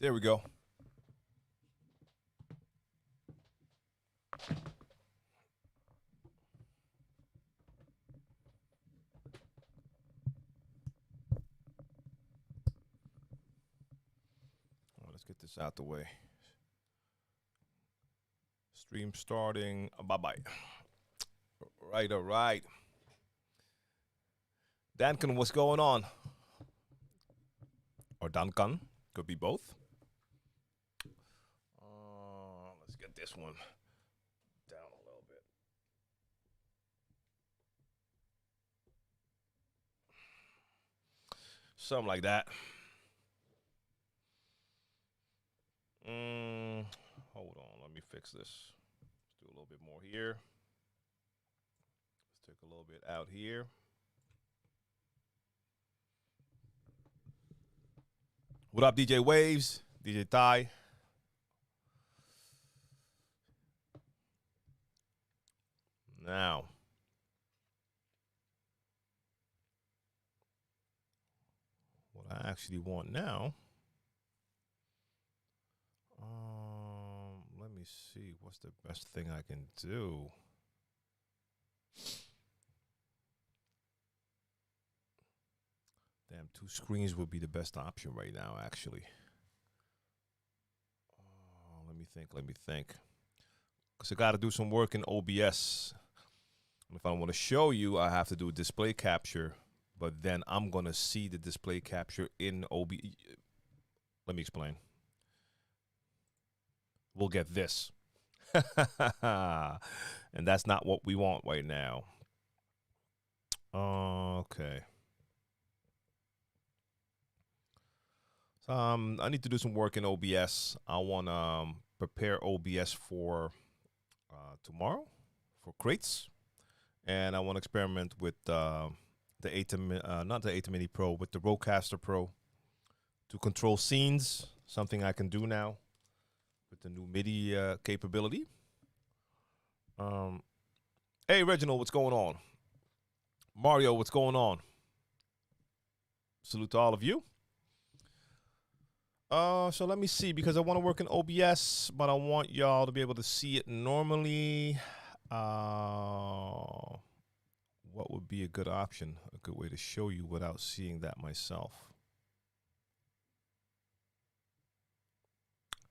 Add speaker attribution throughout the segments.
Speaker 1: There we go. Well, let's get this out the way. Stream starting. Bye-bye. All right. Duncan, what's going on? Or Duncan. Could be both. Let's get this one down a little bit. Something like that. Hold on. Let me fix this. Let's do a little bit more here. Let's take a little bit out here. What up, DJ Waves? DJ Ty? Now, what I actually want now, let me see, what's the best thing I can do? Damn, 2 screens would be the best option right now, actually. Let me think. Because I got to do some work in OBS. If I want to show you, I have to do display capture, but then I'm going to see the display capture in OBS. Let me explain. We'll get this. And that's not what we want right now. Okay. So, I need to do some work in OBS. I want to prepare OBS for tomorrow for crates. And I want to experiment with the not the ATA Mini Pro, with the Rodecaster Pro to control scenes, something I can do now with the new MIDI capability. Hey, Reginald, what's going on? Mario, what's going on? Salute to all of you. So let me see, because I want to work in OBS, but I want y'all to be able to see it normally. What would be a good option, a good way to show you without seeing that myself?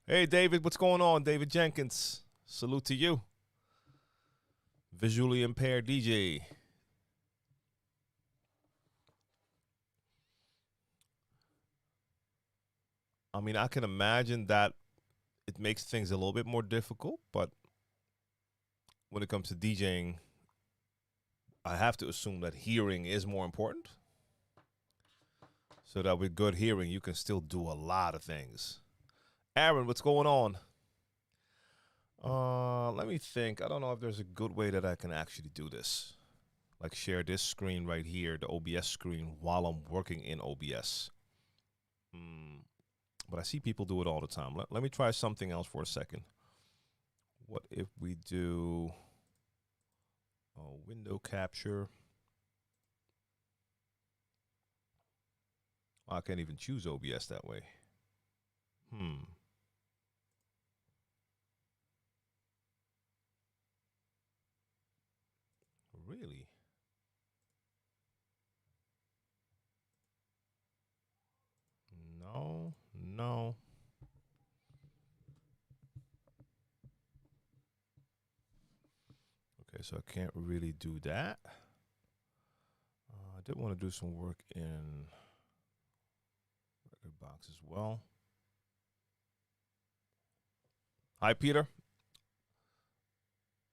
Speaker 1: Hey, David, what's going on? David Jenkins, salute to you. Visually impaired DJ. I mean, I can imagine that it makes things a little bit more difficult, but when it comes to DJing, I have to assume that hearing is more important. So that with good hearing, you can still do a lot of things. Aaron, what's going on? Let me think. I don't know if there's a good way that I can actually do this. Like share this screen right here, the OBS screen, while I'm working in OBS. But I see people do it all the time. Let me try something else for a second. What if we do window capture? I can't even choose OBS that way. Really? No. Okay, so I can't really do that. I did want to do some work in record box as well. Hi, Peter.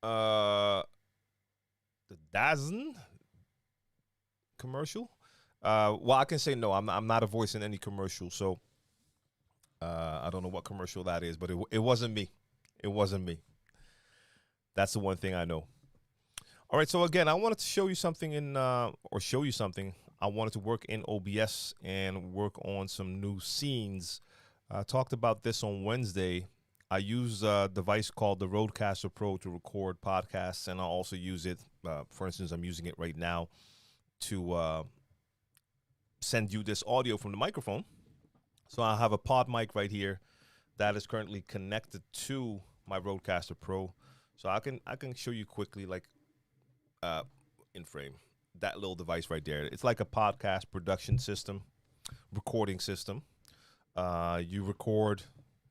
Speaker 1: The Dazen commercial. Well, I can say no. I'm not a voice in any commercial, so I don't know what commercial that is, but it wasn't me. It wasn't me. That's the one thing I know. All right, so again, I wanted to show you something I wanted to work in OBS and work on some new scenes. I talked about this on Wednesday. I use a device called the Rodecaster Pro to record podcasts, and I also use it. For instance, I'm using it right now to send you this audio from the microphone. So I have a pod mic right here that is currently connected to my Rodecaster Pro. So I can show you quickly, like uh, in frame, that little device right there. It's like a podcast production system, recording system. You record,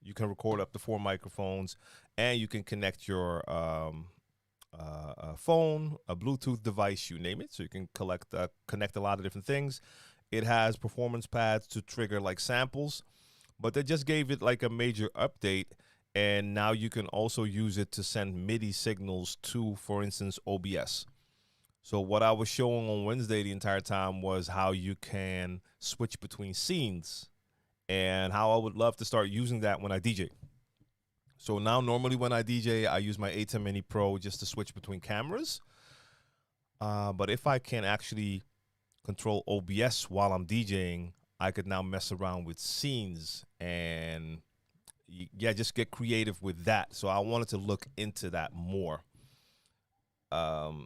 Speaker 1: you can record up to 4 microphones, and you can connect your phone, a Bluetooth device, you name it. So you can connect a lot of different things. It has performance pads to trigger like samples, but they just gave it like a major update. And now you can also use it to send MIDI signals to, for instance, OBS. So what I was showing on Wednesday the entire time was how you can switch between scenes and how I would love to start using that when I DJ. So now normally when I DJ, I use my A10 Mini Pro just to switch between cameras. But if I can actually control OBS while I'm DJing, I could now mess around with scenes and yeah, just get creative with that. So I wanted to look into that more to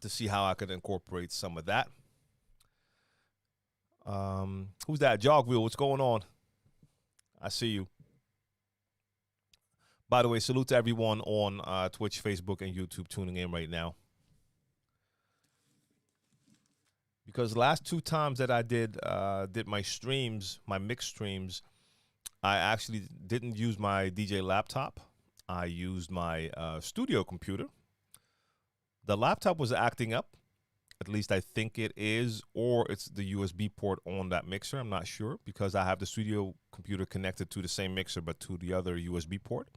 Speaker 1: see how I could incorporate some of that. Who's that? Jogwheel, what's going on? I see you. By the way, salute to everyone on Twitch, Facebook, and YouTube tuning in right now. Because the last 2 times that I did my streams, my mix streams, I actually didn't use my DJ laptop. I used my studio computer. The laptop was acting up. At least I think it is, or it's the USB port on that mixer. I'm not sure because I have the studio computer connected to the same mixer but to the other USB port.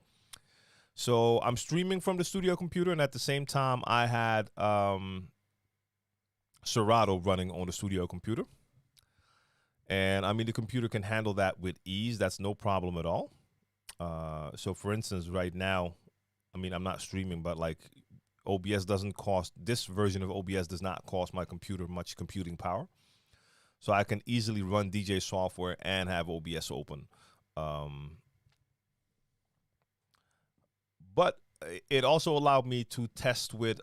Speaker 1: So I'm streaming from the studio computer, and at the same time, I had Serato running on the studio computer. And I mean, the computer can handle that with ease. That's no problem at all. So for instance, right now, I mean, I'm not streaming, but like OBS doesn't cost, this version of OBS does not cost my computer much computing power. So I can easily run DJ software and have OBS open. But it also allowed me to test with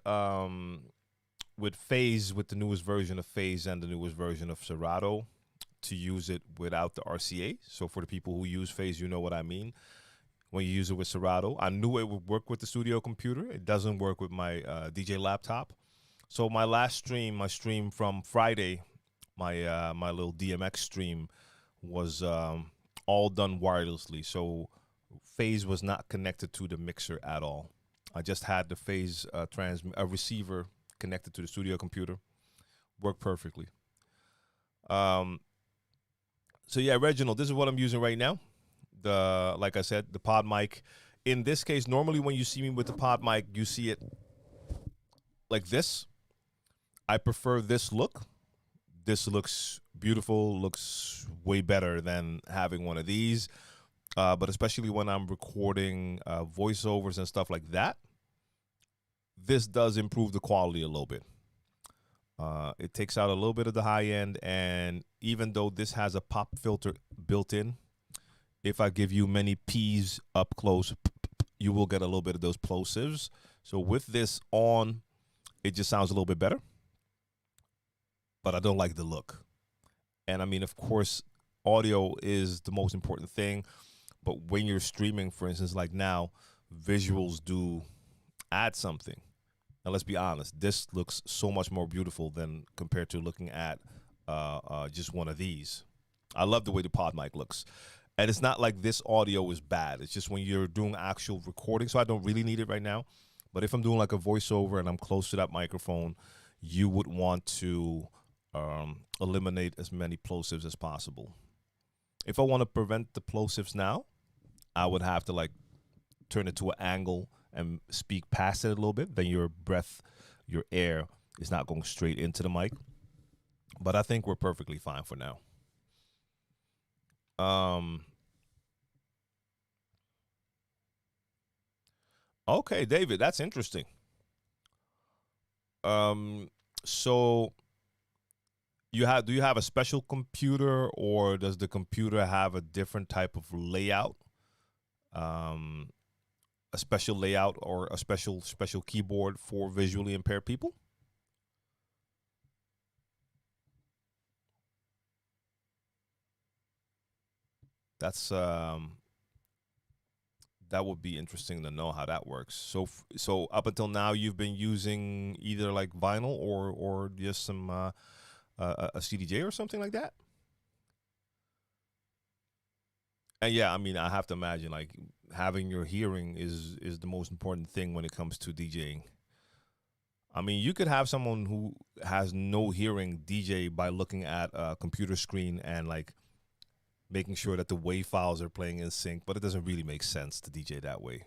Speaker 1: Phase, with the newest version of Phase and the newest version of Serato, to use it without the RCA. So for the people who use Phase, you know what I mean. When you use it with Serato, I knew it would work with the studio computer. It doesn't work with my DJ laptop. So my last stream, my stream from Friday, my little DMX stream was all done wirelessly. So Phase was not connected to the mixer at all. I just had the Phase a receiver connected to the studio computer. Worked perfectly. So yeah, Reginald, this is what I'm using right now. Like I said, the pod mic. In this case, normally when you see me with the pod mic, you see it like this. I prefer this look. This looks beautiful, looks way better than having one of these. But especially when I'm recording voiceovers and stuff like that, this does improve the quality a little bit. It takes out a little bit of the high end, and even though this has a pop filter built in, if I give you many P's up close, you will get a little bit of those plosives. So with this on, it just sounds a little bit better. But I don't like the look. And I mean, of course, audio is the most important thing. But when you're streaming, for instance, like now, visuals do add something. Now, let's be honest. This looks so much more beautiful than compared to looking at just one of these. I love the way the pod mic looks. And it's not like this audio is bad. It's just when you're doing actual recording. So I don't really need it right now. But if I'm doing like a voiceover and I'm close to that microphone, you would want to eliminate as many plosives as possible. If I want to prevent the plosives now, I would have to like turn it to an angle and speak past it a little bit. Then your breath, your air is not going straight into the mic. But I think we're perfectly fine for now. Okay, David, that's interesting. So do you have a special computer, or does the computer have a different type of layout? A special layout or a special keyboard for visually impaired people? That's that would be interesting to know how that works. So so up until now, you've been using either like vinyl or just some a CDJ or something like that. And yeah, I mean, I have to imagine like having your hearing is the most important thing when it comes to DJing. I mean, you could have someone who has no hearing DJ by looking at a computer screen and like making sure that the wave files are playing in sync, but it doesn't really make sense to DJ that way.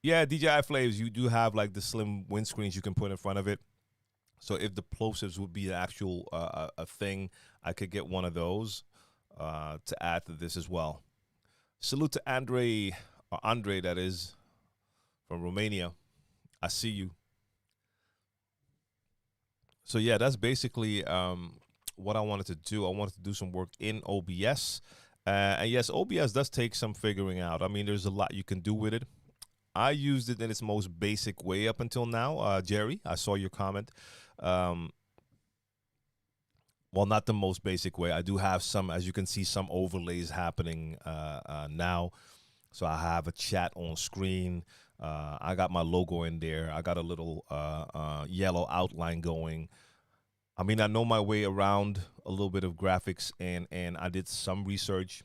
Speaker 1: Yeah, DJI Flaves, you do have like the slim windscreens you can put in front of it. So if the plosives would be an actual a thing, I could get one of those to add to this as well. Salute to Andre, or Andre that is from Romania. I see you. So yeah, that's basically what I wanted to do. I wanted to do some work in OBS. And yes, OBS does take some figuring out. I mean, there's a lot you can do with it. I used it in its most basic way up until now. Jerry, I saw your comment. Um, well, not the most basic way. I do have some, as you can see, some overlays happening now. So I have a chat on screen. I got my logo in there. I got a little yellow outline going. I mean, I know my way around a little bit of graphics, and I did some research.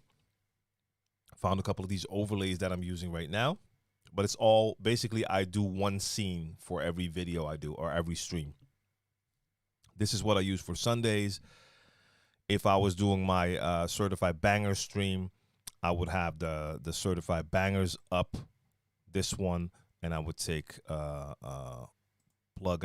Speaker 1: Found a couple of these overlays that I'm using right now. But it's all basically I do one scene for every video I do or every stream. This is what I use for Sundays. If I was doing my certified banger stream, I would have the certified bangers up, this one, and I would take plug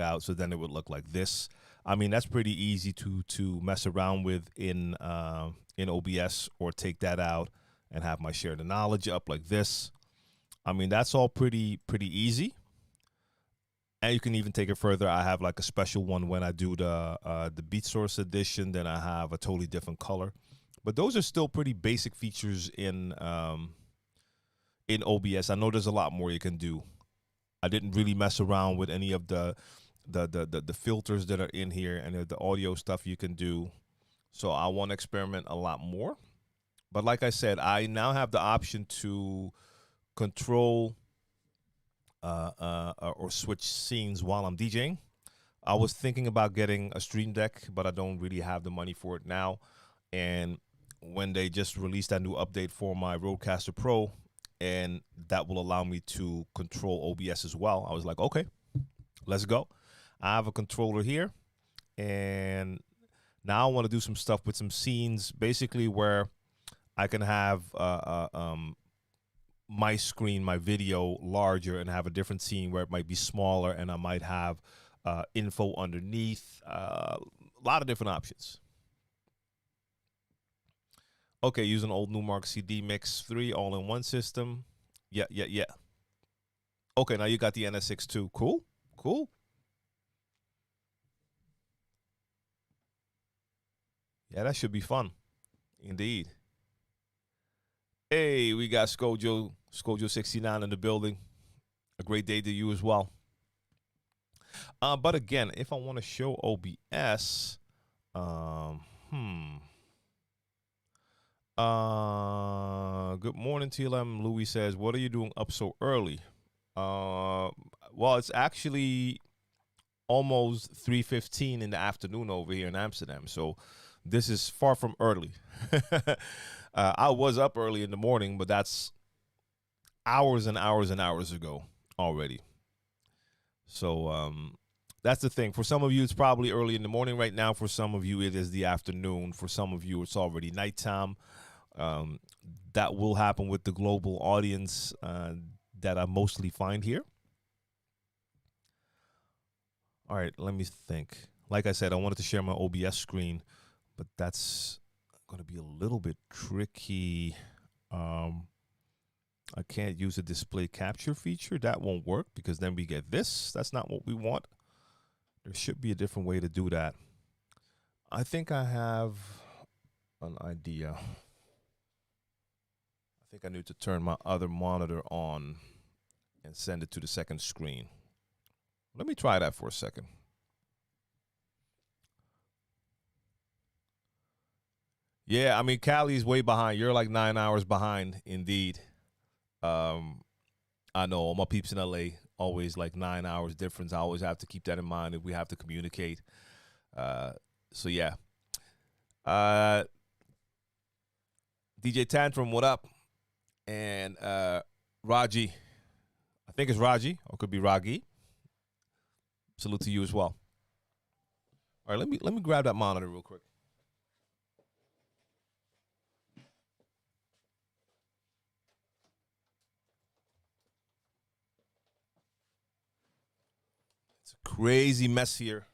Speaker 1: out, so then it would look like this. I mean, that's pretty easy to mess around with in OBS, or take that out and have my share the knowledge up like this. I mean, that's all pretty easy. And you can even take it further. I have like a special one when I do the Beat Source edition. Then I have a totally different color. But those are still pretty basic features in OBS. I know there's a lot more you can do. I didn't really mess around with any of the filters that are in here and the audio stuff you can do. So I want to experiment a lot more. But like I said, I now have the option to control or switch scenes while I'm DJing. I was thinking about getting a stream deck, but I don't really have the money for it now. And when they just released that new update for my Rodecaster Pro, and that will allow me to control OBS as well, I was like, okay, let's go. I have a controller here, and now I want to do some stuff with some scenes, basically where I can have my screen, my video larger, and have a different scene where it might be smaller, and I might have info underneath. A lot of different options. Okay, using old Newmark CD Mix 3 all-in-one system. Yeah. Okay, now you got the NS6 too. Cool. Yeah, that should be fun. Indeed. Hey, we got Skojo69 in the building. A great day to you as well. But again, if I want to show OBS, good morning, TLM. Louis says, what are you doing up so early? Well, it's actually almost 3:15 in the afternoon over here in Amsterdam. So this is far from early. I was up early in the morning, but that's hours and hours and hours ago already. So that's the thing. For some of you, it's probably early in the morning right now. For some of you, it is the afternoon. For some of you, it's already nighttime. That will happen with the global audience that I mostly find here. All right, let me think. Like I said, I wanted to share my OBS screen, but that's going to be a little bit tricky. I can't use the display capture feature. That won't work because then we get this. That's not what we want. There should be a different way to do that. I think I have an idea. I think I need to turn my other monitor on and send it to the second screen. Let me try that for a second. Yeah, I mean Cali's way behind. You're like 9 hours behind, indeed. Um, I know all my peeps in LA always like 9 hours difference. I always have to keep that in mind if we have to communicate. Uh, so yeah. Uh, DJ Tantrum, what up? And Raji, I think it's Raji or could be Ragi. Salute to you as well. All right, let me grab that monitor real quick. It's a crazy mess here.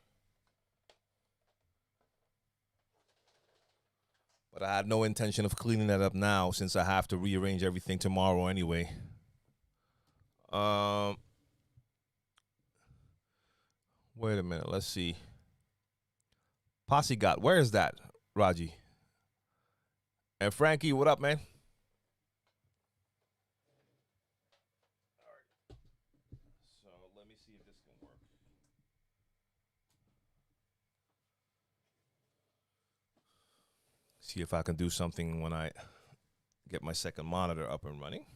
Speaker 1: But I had no intention of cleaning that up now since I have to rearrange everything tomorrow anyway. Um, Wait a minute. Let's see. Posse got. Where is that, Raji? And Frankie, what up, man? All right. So let me see if this can work. See if I can do something when I get my second monitor up and running.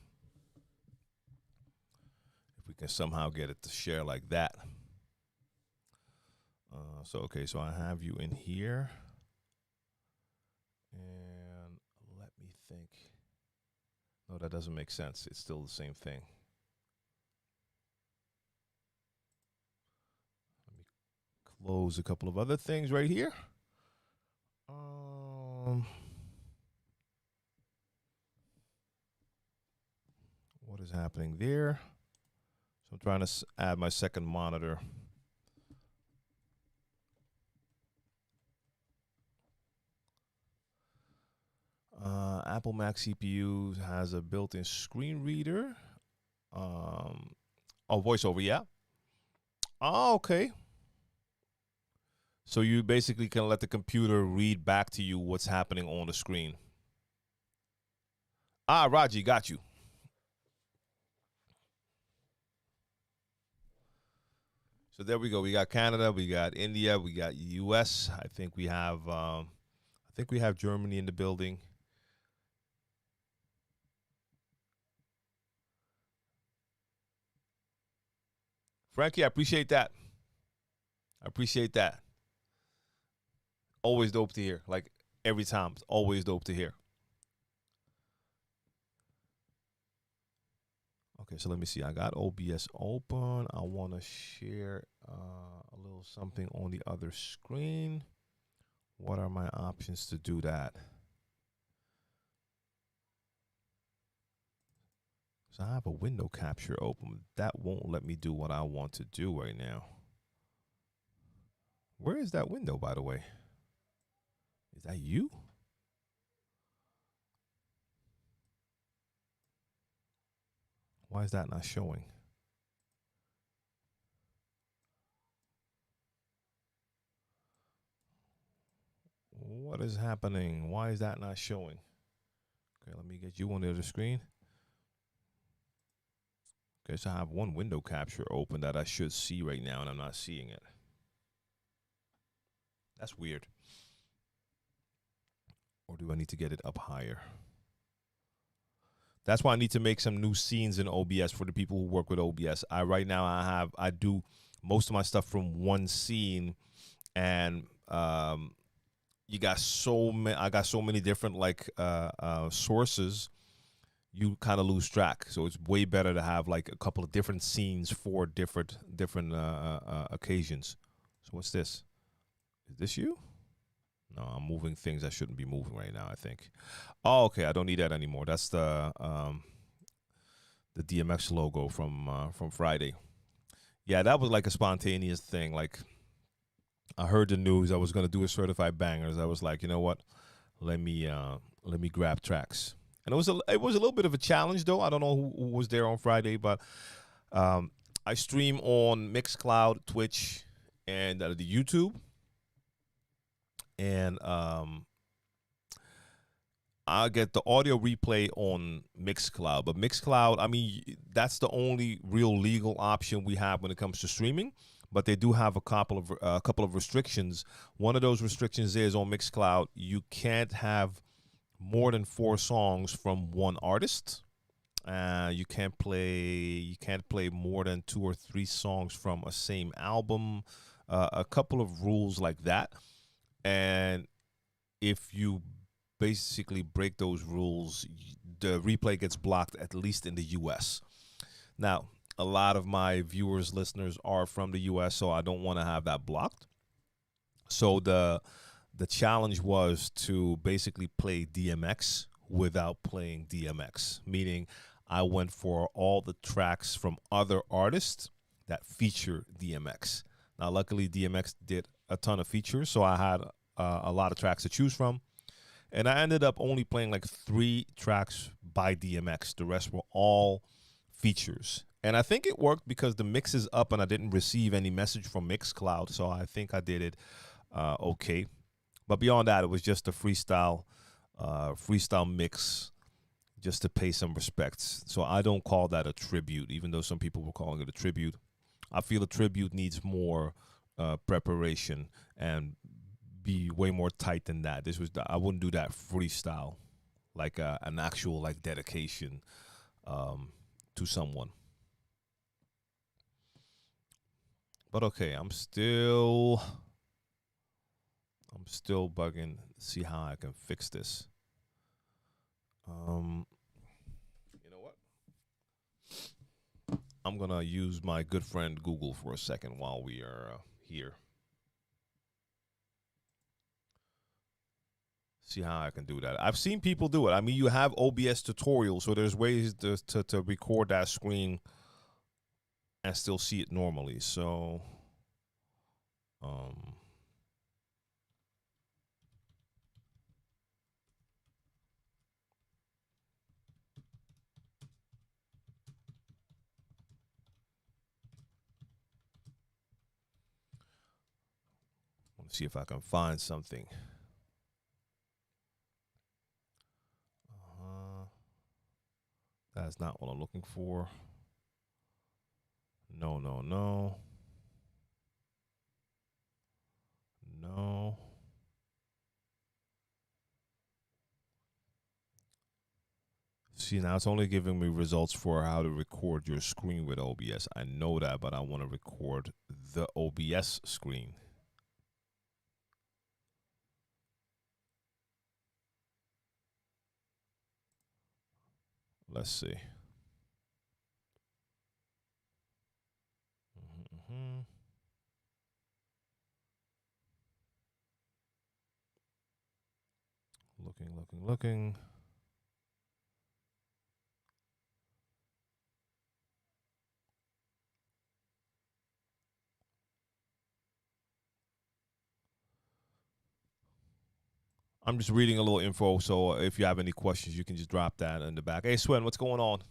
Speaker 1: If we can somehow get it to share like that. Okay, so I have you in here. And let me think. No, that doesn't make sense. It's still the same thing. Let me close a couple of other things right here. What is happening there? So I'm trying to add my second monitor. Apple Mac CPU has a built-in screen reader. VoiceOver, yeah. Oh, okay. So you basically can let the computer read back to you what's happening on the screen. Raji, got you. So there we go. We got Canada, we got India, we got US. I think we have Germany in the building. Frankie, I appreciate that. Always dope to hear. Like every time, it's always dope to hear. Okay, so let me see. I got OBS open. I want to share a little something on the other screen. What are my options to do that? So I have a window capture open. That won't let me do what I want to do right now. Where is that window, by the way? Is that you? Why is that not showing? What is happening? Why is that not showing? Okay, let me get you on the other screen. Okay, so I have one window capture open that I should see right now, and I'm not seeing it. That's weird. Or do I need to get it up higher? That's why I need to make some new scenes in OBS for the people who work with OBS. Right now I do most of my stuff from one scene, and you got I got so many different like sources. You kind of lose track. So it's way better to have like a couple of different scenes for different occasions. So what's this? Is this you? No, I'm moving things I shouldn't be moving right now, I think. Oh, okay, I don't need that anymore. That's the DMX logo from Friday. Yeah, that was like a spontaneous thing. Like I heard the news I was gonna do a certified bangers. I was like, you know what? Let me grab tracks. And it was a little bit of a challenge though. I don't know who was there on Friday, but I stream on Mixcloud, Twitch, and the YouTube. And I get the audio replay on Mixcloud. But Mixcloud, I mean, that's the only real legal option we have when it comes to streaming. But they do have a couple of restrictions. One of those restrictions is on Mixcloud, you can't have more than 4 songs from one artist. You can't play more than 2 or 3 songs from a same album. A couple of rules like that, and if you basically break those rules, the replay gets blocked, at least in the U.S. Now, a lot of my viewers, listeners are from the U.S., so I don't want to have that blocked. So the challenge was to basically play DMX without playing DMX, meaning I went for all the tracks from other artists that feature DMX. Now, luckily, DMX did a ton of features, so I had a lot of tracks to choose from. And I ended up only playing like 3 tracks by DMX. The rest were all features. And I think it worked because the mix is up and I didn't receive any message from Mixcloud. So I think I did it okay. But beyond that, it was just a freestyle mix just to pay some respects. So I don't call that a tribute, even though some people were calling it a tribute. I feel a tribute needs more preparation and be way more tight than that. I wouldn't do that freestyle, like an actual like dedication to someone. But okay, I'm still bugging. See how I can fix this. Um, you know what? I'm gonna use my good friend Google for a second while we are here. See how I can do that. I've seen people do it. I mean, you have OBS tutorials, so there's ways to record that screen and still see it normally. So, um, let's see if I can find something. Uh, that's not what I'm looking for. No, no, no. No. See, now it's only giving me results for how to record your screen with OBS. I know that, but I want to record the OBS screen. Let's see. Mm-hmm. Looking. I'm just reading a little info, so if you have any questions, you can just drop that in the back. Hey, Swen, what's going on?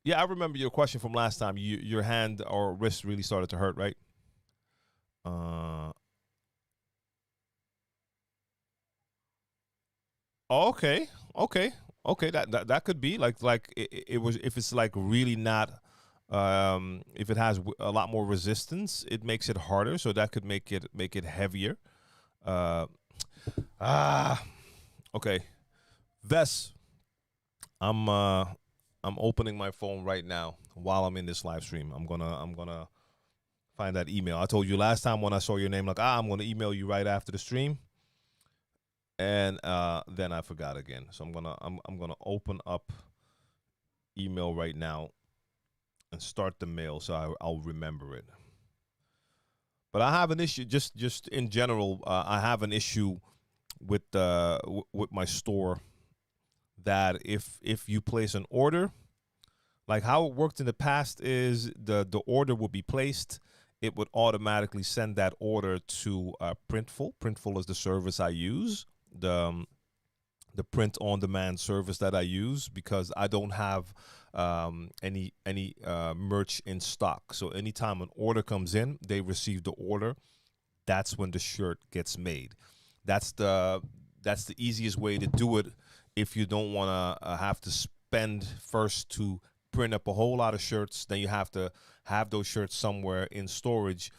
Speaker 1: Yeah, I remember your question from last time. Your hand or wrist really started to hurt, right? Uh, oh, okay. That could be like it was if it's like really not. If it has a lot more resistance, it makes it harder. So that could make it heavier. Uh, ah, okay. Ves, I'm uh I'm opening my phone right now while I'm in this live stream. I'm gonna find that email. I told you last time when I saw your name, like I'm gonna email you right after the stream, and then I forgot again. So I'm gonna open up email right now and start the mail so I'll remember it. But I have an issue just in general. I have an issue with with my store that if you place an order, like how it worked in the past is the order would be placed. It would automatically send that order to Printful. Printful is the service I use, the print on demand service that I use because I don't have any merch in stock. So anytime an order comes in, they receive the order. That's when the shirt gets made. That's the that's the easiest way to do it if you don't want to have to spend first to print up a whole lot of shirts. Then you have to have those shirts somewhere in storage,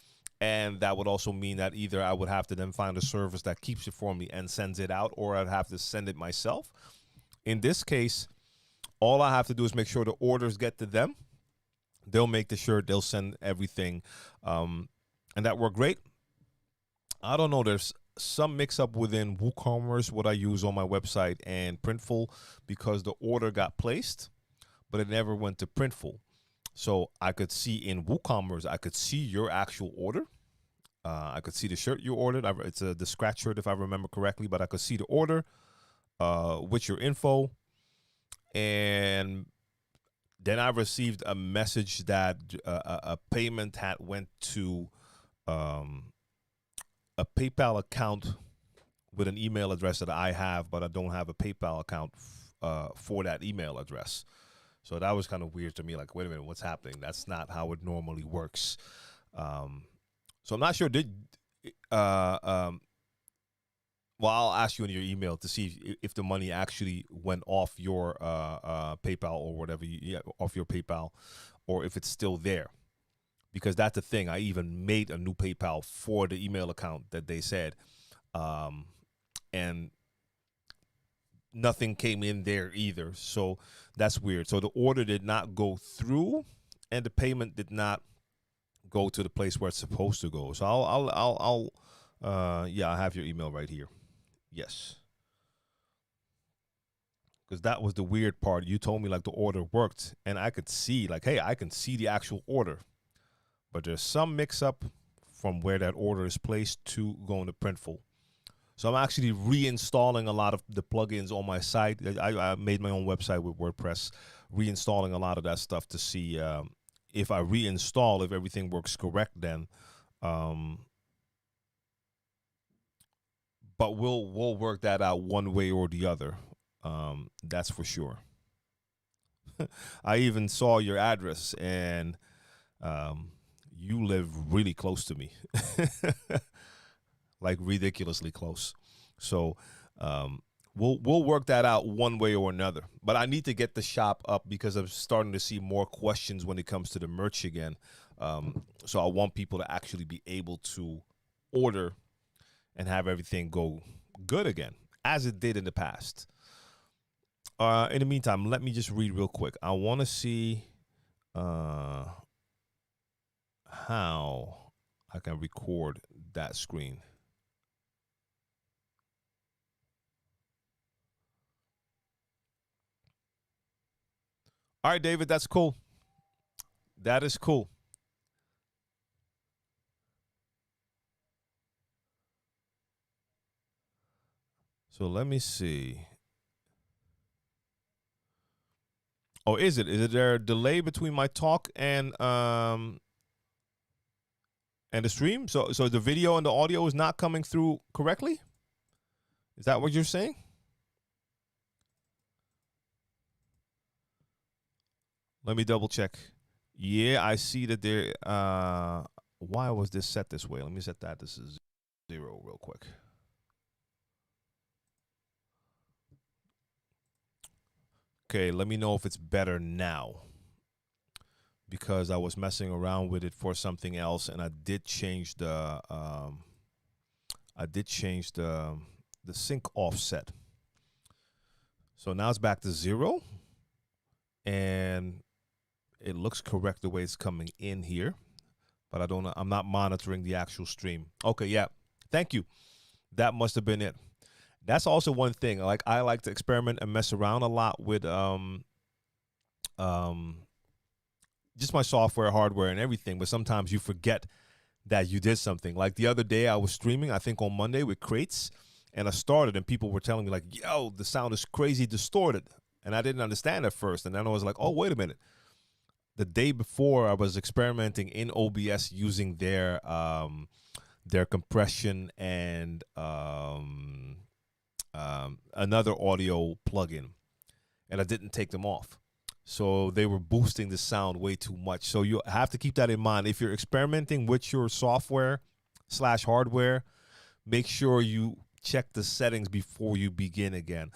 Speaker 1: And that would also mean that either I would have to then find a service that keeps it for me and sends it out, or I'd have to send it myself. In this case, all I have to do is make sure the orders get to them. They'll make the shirt, they'll send everything. And that worked great. I don't know, there's some mix up within WooCommerce, what I use on my website, and Printful, because the order got placed, but it never went to Printful. So I could see in WooCommerce, I could see your actual order. I could see the shirt you ordered. It's the scratch shirt, if I remember correctly, but I could see the order with your info. And then I received a message that a payment had went to a PayPal account with an email address that I have, but I don't have a PayPal account for that email address. So that was kind of weird to me. Like, wait a minute, what's happening? That's not how it normally works. So I'm not sure. Well, I'll ask you in your email to see if the money actually went off your PayPal or whatever, off your PayPal, or if it's still there. Because that's the thing. I even made a new PayPal for the email account that they said, and nothing came in there either. So that's weird. So the order did not go through, and the payment did not go to the place where it's supposed to go. So I'll I have your email right here. Yes. Because that was the weird part. You told me like the order worked, and I could see like, hey, I can see the actual order, but there's some mix up from where that order is placed to going to Printful. So I'm actually reinstalling a lot of the plugins on my site. I made my own website with WordPress, reinstalling a lot of that stuff to see if I reinstall, if everything works correct then. But we'll work that out one way or the other. That's for sure. I even saw your address, and you live really close to me. Like ridiculously close. So we'll work that out one way or another. But I need to get the shop up because I'm starting to see more questions when it comes to the merch again. So I want people to actually be able to order and have everything go good again, as it did in the past. In the meantime, let me just read real quick. I want to see how I can record that screen. All right, David, that's cool. That is cool. So let me see. Oh, is it? Is there a delay between my talk and the stream? So the video and the audio is not coming through correctly? Is that what you're saying? Let me double check. Yeah, I see that there. Why was this set this way? Let me set that. This is 0 real quick. Okay, let me know if it's better now, because I was messing around with it for something else, and I did change the sync offset. So now it's back to 0, and it looks correct the way it's coming in here, but I don't know. I'm not monitoring the actual stream. Okay, yeah. Thank you. That must have been it. That's also one thing. Like, I like to experiment and mess around a lot with just my software, hardware, and everything. But sometimes you forget that you did something. Like the other day, I was streaming, I think on Monday, with Crates, and I started, and people were telling me like, "Yo, the sound is crazy distorted," and I didn't understand at first. And then I was like, "Oh, wait a minute." The day before, I was experimenting in OBS using their compression and another audio plugin, and I didn't take them off. So they were boosting the sound way too much. So you have to keep that in mind. If you're experimenting with your software / hardware, make sure you check the settings before you begin again.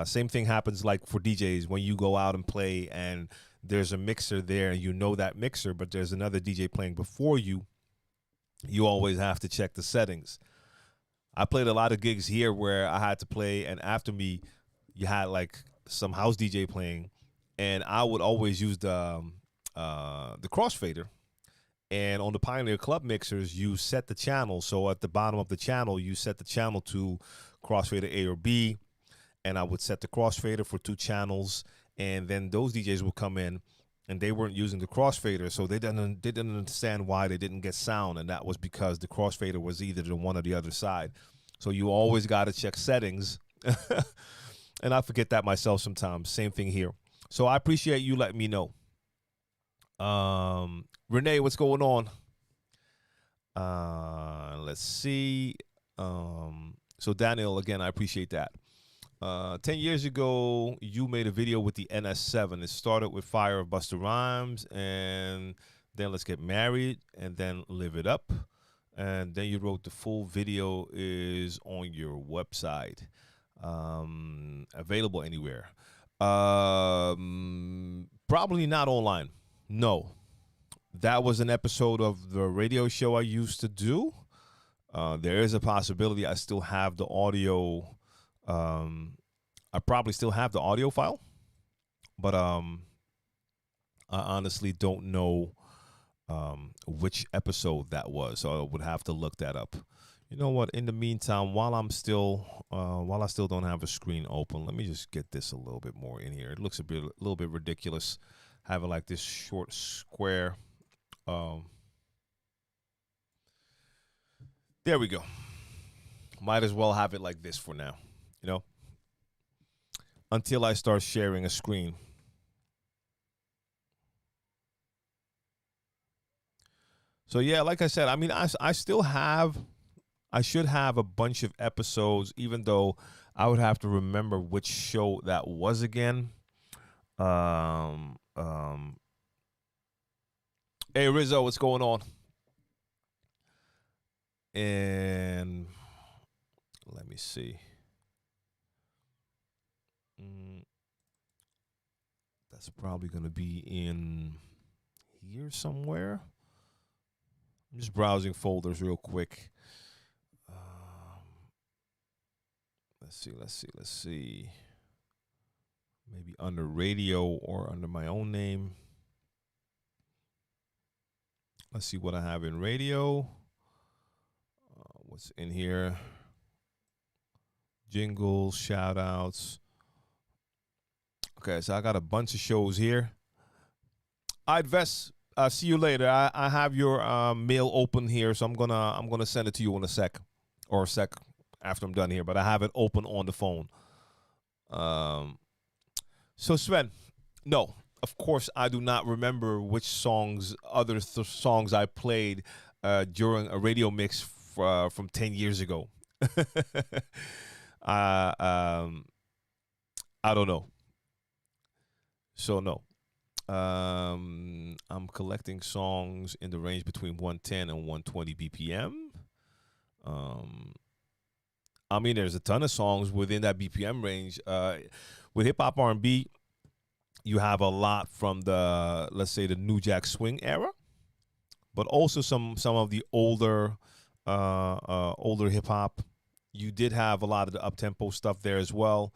Speaker 1: Same thing happens like for DJs when you go out and play and there's a mixer there and you know that mixer, but there's another DJ playing before you. you always have to check the settings. I played a lot of gigs here where I had to play, and after me, you had like some house DJ playing, and I would always use the crossfader. And on the Pioneer Club mixers, you set the channel. So at the bottom of the channel, you set the channel to crossfader A or B, and I would set the crossfader for two channels, and then those DJs would come in, and they weren't using the crossfader, so they didn't understand why they didn't get sound, and that was because the crossfader was either the one or the other side. So you always got to check settings, and I forget that myself sometimes. Same thing here. So I appreciate you letting me know. Renee, what's going on? Let's see. So Daniel, again, I appreciate that. 10 years ago, you made a video with the NS7. It started with Fire of Busta Rhymes, and then Let's Get Married, and then Live It Up. And then you wrote the full video is on your website, available anywhere. Probably not online. No. That was an episode of the radio show I used to do. There is a possibility I still have the audio. I probably still have the audio file, but I honestly don't know which episode that was, so I would have to look that up. You know what? In the meantime, while I still don't have a screen open, let me just get this a little bit more in here. It looks a little bit ridiculous having like this short square. There we go. Might as well have it like this for now, you know, until I start sharing a screen. So yeah, like I said, I mean, I still have, I should have a bunch of episodes, even though I would have to remember which show that was again. Um, um, hey Rizzo, what's going on? And let me see. That's probably going to be in here somewhere. I'm just browsing folders real quick. Let's see. Maybe under radio or under my own name. Let's see what I have in radio. What's in here? Jingles, shout outs. Okay, so I got a bunch of shows here. I'd Vest. See you later. I have your mail open here, so I'm gonna send it to you in a sec, or a sec after I'm done here. But I have it open on the phone. So Sven, no, of course I do not remember which other songs I played during a radio mix from 10 years ago. I don't know. So no. I'm collecting songs in the range between 110 and 120 BPM. I mean, there's a ton of songs within that BPM range. With hip hop R&B, you have a lot from the, let's say, the New Jack Swing era, but also some of the older hip hop. You did have a lot of the up tempo stuff there as well.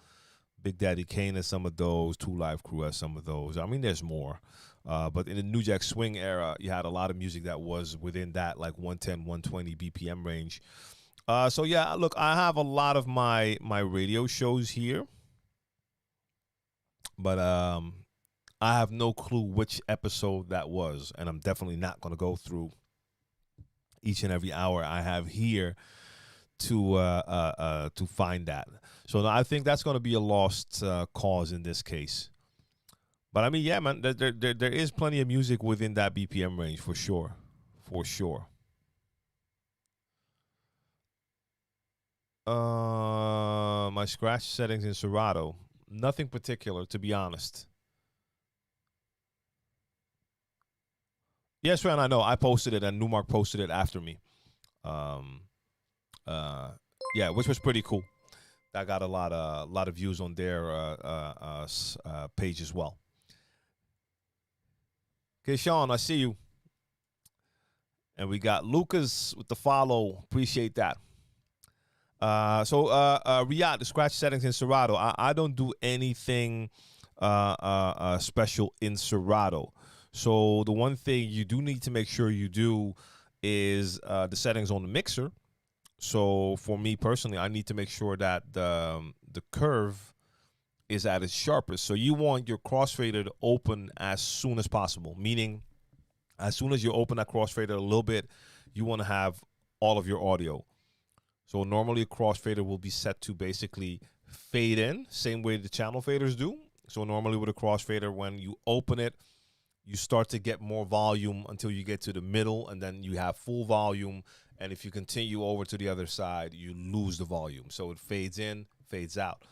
Speaker 1: Big Daddy Kane has some of those. Two Live Crew has some of those. I mean, there's more. But in the New Jack Swing era, you had a lot of music that was within that like 110, 120 BPM range. So yeah, look, I have a lot of my radio shows here, but I have no clue which episode that was, and I'm definitely not going to go through each and every hour I have here to find that. So I think that's going to be a lost cause in this case. But I mean, yeah, man, there is plenty of music within that BPM range for sure, for sure. My scratch settings in Serato, nothing particular, to be honest. Yes, man, I know. I posted it, and Newmark posted it after me. Um, yeah, which was pretty cool. I got a lot of views on their page as well. Okay, Sean, I see you. And we got Lucas with the follow. Appreciate that. Riyadh, the scratch settings in Serato. I don't do anything special in Serato. So the one thing you do need to make sure you do is the settings on the mixer. So for me personally, I need to make sure that the curve is at its sharpest. So you want your crossfader to open as soon as possible, meaning as soon as you open that crossfader a little bit, you want to have all of your audio. So normally a crossfader will be set to basically fade in, same way the channel faders do. So normally with a crossfader, when you open it, you start to get more volume until you get to the middle, and then you have full volume. And if you continue over to the other side, you lose the volume. So it fades in, fades out.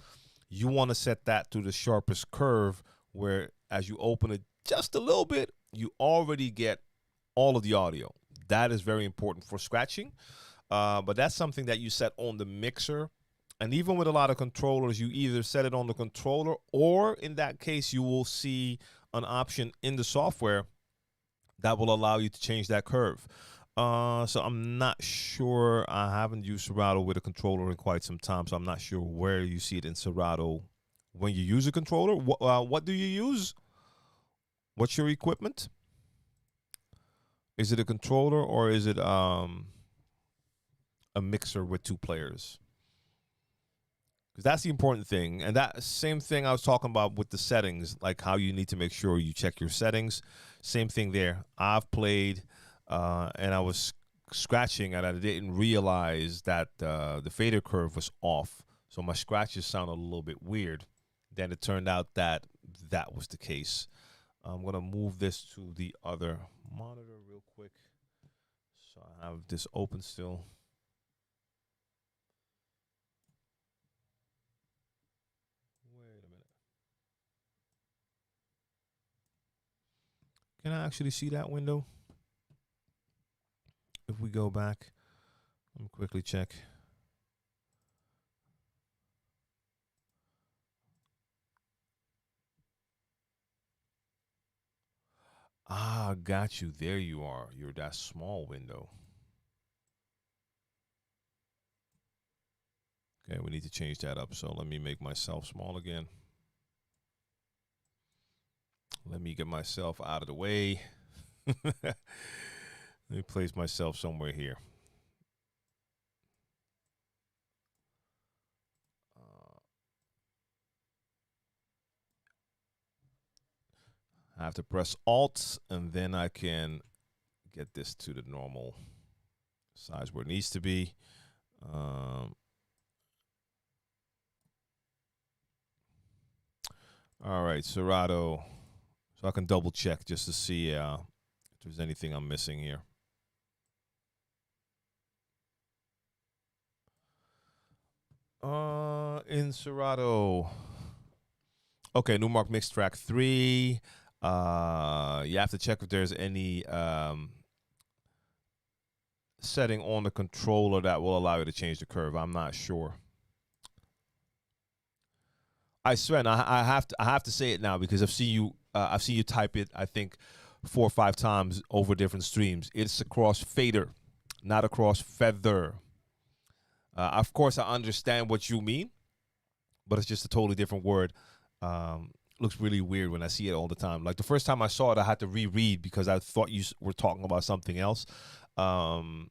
Speaker 1: You want to set that to the sharpest curve where as you open it just a little bit, you already get all of the audio. That is very important for scratching. But that's something that you set on the mixer. And even with a lot of controllers, you either set it on the controller, or in that case, you will see an option in the software that will allow you to change that curve. So I'm not sure. I haven't used Serato with a controller in quite some time, so I'm not sure where you see it in Serato when you use a controller. What do you use? What's your equipment? Is it a controller, or is it a mixer with 2 players? Because that's the important thing. And that same thing I was talking about with the settings, like how you need to make sure you check your settings. Same thing there. I've played and I was scratching, and I didn't realize that the fader curve was off. So my scratches sounded a little bit weird. Then it turned out that that was the case. I'm going to move this to the other monitor real quick. So I have this open still. Wait a minute. Can I actually see that window? If we go back, let me quickly check. Ah, got you. There you are. You're that small window. Okay, we need to change that up. So let me make myself small again. Let me get myself out of the way. Let me place myself somewhere here. I have to press Alt, and then I can get this to the normal size where it needs to be. All right, Serato. So I can double check just to see if there's anything I'm missing here. In Serato. Okay, Numark Mix Track 3. You have to check if there's any setting on the controller that will allow you to change the curve. I'm not sure. I swear, I have to say it now because I've seen you type it, I think 4 or 5 times over different streams. It's a cross fader, not a cross feather. Of course, I understand what you mean, but it's just a totally different word. Looks really weird when I see it all the time. Like the first time I saw it, I had to reread because I thought you were talking about something else. Do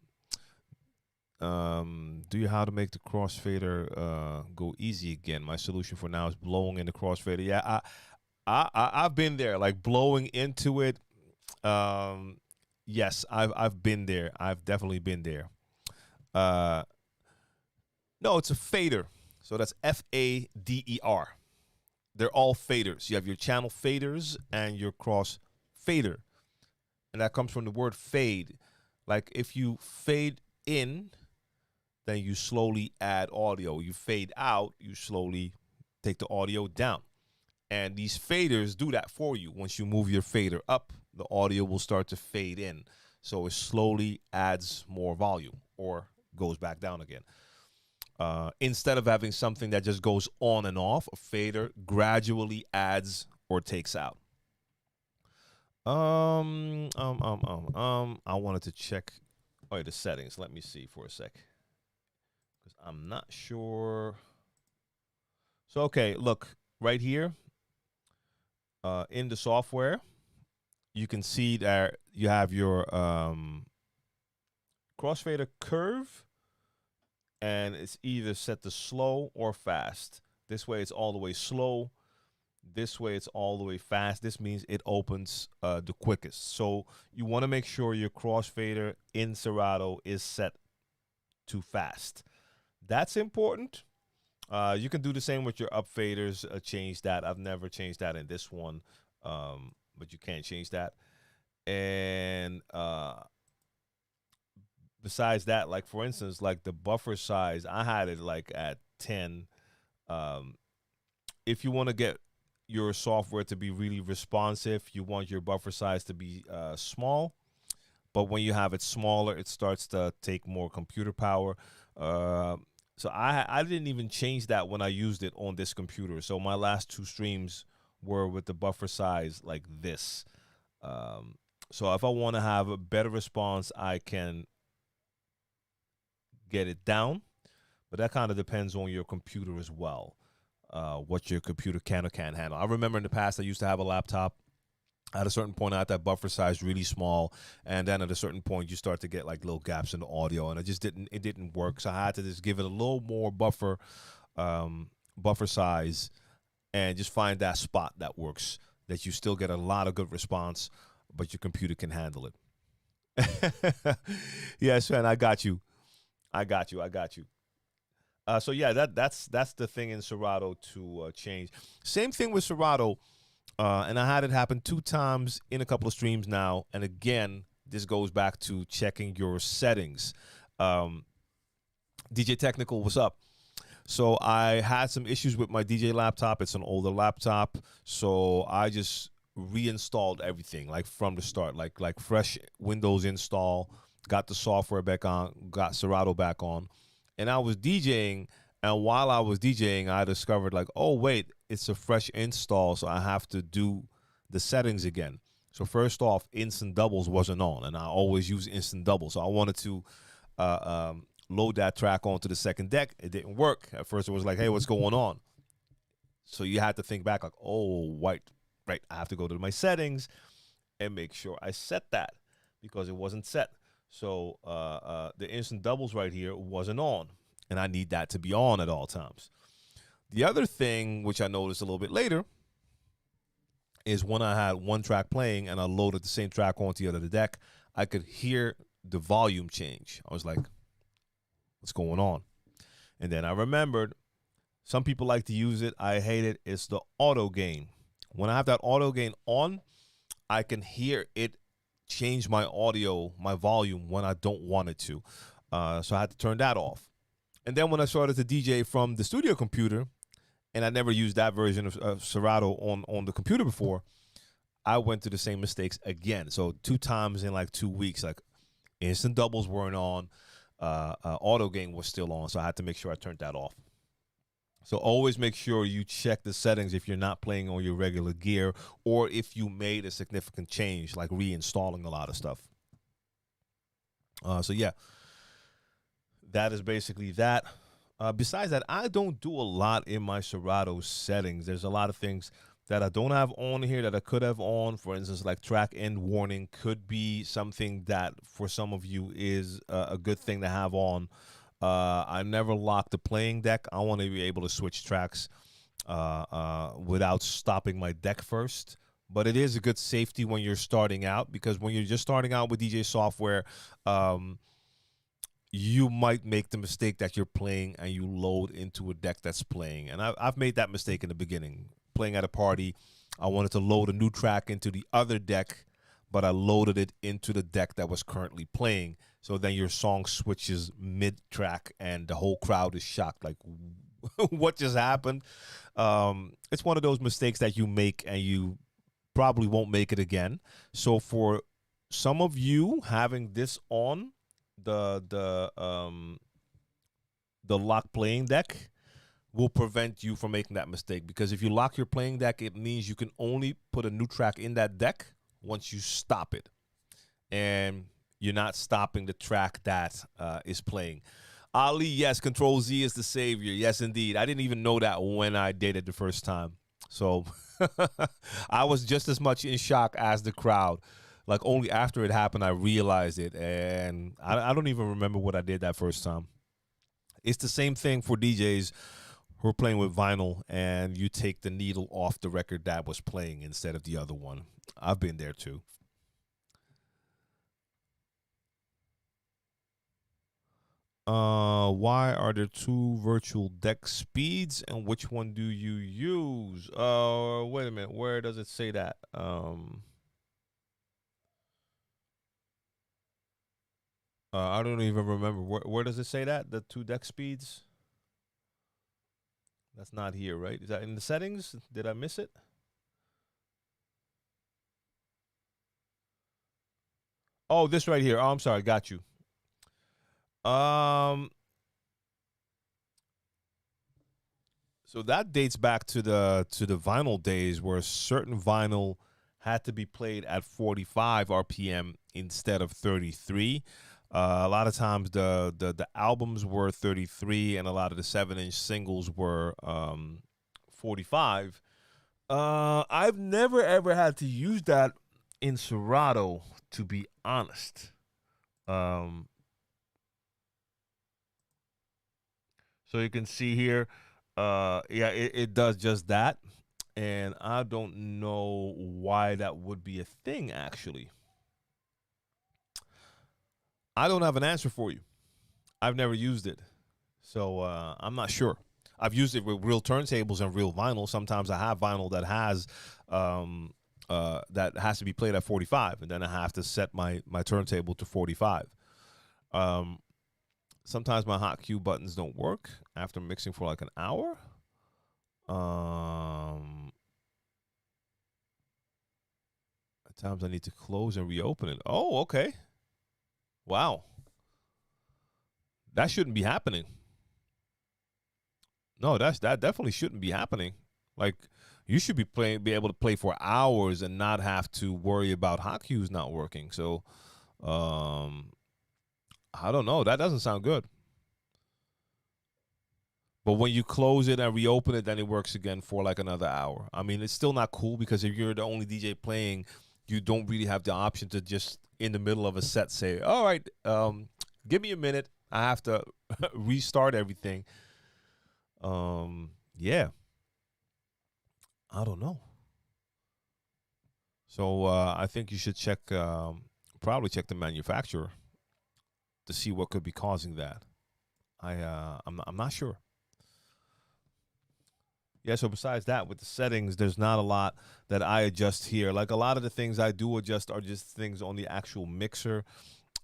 Speaker 1: you how to make the crossfader go easy again? My solution for now is blowing in the crossfader. Yeah, I've been there, like blowing into it. Yes, I've been there. I've definitely been there. No, it's a fader. So that's Fader. They're all faders. You have your channel faders and your cross fader. And that comes from the word fade. Like if you fade in, then you slowly add audio. You fade out, you slowly take the audio down. And these faders do that for you. Once you move your fader up, the audio will start to fade in. So it slowly adds more volume or goes back down again. Instead of having something that just goes on and off, a fader gradually adds or takes out. I wanted to check Oh, yeah, the settings. Let me see for a sec, because I'm not sure. So okay, look right here in the software, you can see that you have your crossfader curve, and it's either set to slow or fast. This way, it's all the way slow. This way, it's all the way fast. This means it opens the quickest. So you want to make sure your crossfader in Serato is set to fast. That's important. You can do the same with your up faders. Change that. I've never changed that in this one, but you can't change that. And besides that, like for instance, like the buffer size, I had it like at 10. Um, if you want to get your software to be really responsive, you want your buffer size to be small. But when you have it smaller, it starts to take more computer power. Uh, so I didn't even change that when I used it on this computer. So my last two streams were with the buffer size like this. Um, so if I want to have a better response, I can get it down. But that kind of depends on your computer as well, what your computer can or can't handle. I remember in the past I used to have a laptop. At a certain point, I had that buffer size really small, and then at a certain point, you start to get like little gaps in the audio, and it didn't work. So I had to just give it a little more buffer size, and just find that spot that works, that you still get a lot of good response, but your computer can handle it. Yes, man, I got you. I got you. I got you. So yeah, that's the thing in Serato to change. Same thing with Serato, and I had it happen 2 times in a couple of streams now. And again, this goes back to checking your settings. Um, DJ Technical, what's up? So I had some issues with my DJ laptop. It's an older laptop, so I just reinstalled everything like from the start, like fresh Windows install. Got the software back on, got Serato back on, and I was DJing. And while I was DJing, I discovered like, oh wait, it's a fresh install, so I have to do the settings again. So first off, instant doubles wasn't on, and I always use instant doubles. So I wanted to load that track onto the second deck. It didn't work. At first, it was like, hey, what's going on? So you had to think back, like, oh, right. I have to go to my settings and make sure I set that because it wasn't set. So the instant doubles right here wasn't on, and I need that to be on at all times. The other thing, which I noticed a little bit later, is when I had one track playing and I loaded the same track onto the other deck, I could hear the volume change. I was like, what's going on? And then I remembered some people like to use it. I hate it. It's the auto gain. When I have that auto gain on, I can hear it change my audio, my volume when I don't want it to. So I had to turn that off. And then when I started to DJ from the studio computer, and I never used that version of Serato on the computer before, I went through the same mistakes again. So 2 times in like 2 weeks, like instant doubles weren't on, auto gain was still on, so I had to make sure I turned that off. So always make sure you check the settings if you're not playing on your regular gear, or if you made a significant change, like reinstalling a lot of stuff. So yeah, that is basically that. Besides that, I don't do a lot in my Serato settings. There's a lot of things that I don't have on here that I could have on. For instance, like track end warning could be something that for some of you is a good thing to have on. I never lock the playing deck. I want to be able to switch tracks without stopping my deck first. But it is a good safety when you're starting out, because when you're just starting out with DJ software, you might make the mistake that you're playing and you load into a deck that's playing. And I've made that mistake in the beginning. Playing at a party, I wanted to load a new track into the other deck, but I loaded it into the deck that was currently playing. So then your song switches mid-track and the whole crowd is shocked, like, what just happened? It's one of those mistakes that you make and you probably won't make it again. So for some of you, having this on, the lock playing deck will prevent you from making that mistake, because if you lock your playing deck, it means you can only put a new track in that deck once you stop it. And You're not stopping the track that is playing. Ali, yes, Control Z is the savior. Yes, indeed. I didn't even know that when I did it the first time. So I was just as much in shock as the crowd. Like only after it happened, I realized it, and I don't even remember what I did that first time. It's the same thing for DJs who are playing with vinyl, and you take the needle off the record that was playing instead of the other one. I've been there too. Why are there two virtual deck speeds, and which one do you use? Wait a minute. Where does it say that? I don't even remember. Where does it say that? The two deck speeds? That's not here, right? Is that in the settings? Did I miss it? Oh, this right here. Oh, I'm sorry. Got you. Um, so that dates back to the vinyl days where certain vinyl had to be played at 45 RPM instead of 33. A lot of times the albums were 33, and a lot of the 7-inch singles were 45. I've never ever had to use that in Serato, to be honest. Um, so you can see here, yeah, it does just that, and I don't know why that would be a thing. Actually, I don't have an answer for you. I've never used it, so I'm not sure. I've used it with real turntables and real vinyl. Sometimes I have vinyl um, that has to be played at 45, and then I have to set my turntable to 45. Um, Sometimes my hot cue buttons don't work after mixing for like an hour. Um, at times I need to close and reopen it. Oh, okay. Wow, that shouldn't be happening. No, that definitely shouldn't be happening. Like you should be able to play for hours and not have to worry about hot cues not working. So, um, I don't know. That doesn't sound good. But when you close it and reopen it, then it works again for like another hour. I mean, it's still not cool because if you're the only DJ playing, you don't really have the option to just in the middle of a set say, "All right, give me a minute. I have to restart everything." Yeah, I don't know. So I think you should check, probably check the manufacturer to see what could be causing that. I'm not sure. Yeah, so besides that, with the settings, there's not a lot that I adjust here. Like a lot of the things I do adjust are just things on the actual mixer.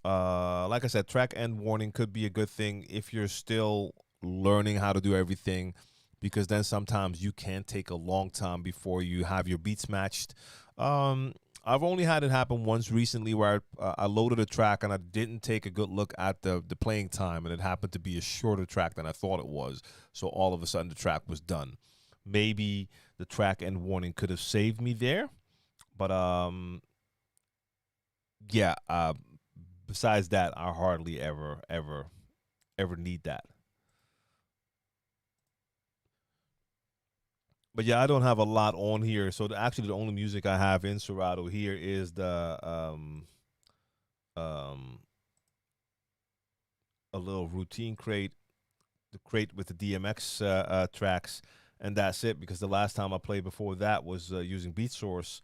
Speaker 1: Like I said, track end warning could be a good thing if you're still learning how to do everything, because then sometimes you can take a long time before you have your beats matched. Um, I've only had it happen once recently where I loaded a track and I didn't take a good look at the playing time, and it happened to be a shorter track than I thought it was. So all of a sudden the track was done. Maybe the track end warning could have saved me there, but yeah. Besides that, I hardly ever need that. But yeah, I don't have a lot on here. So actually, the only music I have in Serato here is the um a little routine crate, the crate with the DMX tracks, and that's it. Because the last time I played before that was using Beat Source,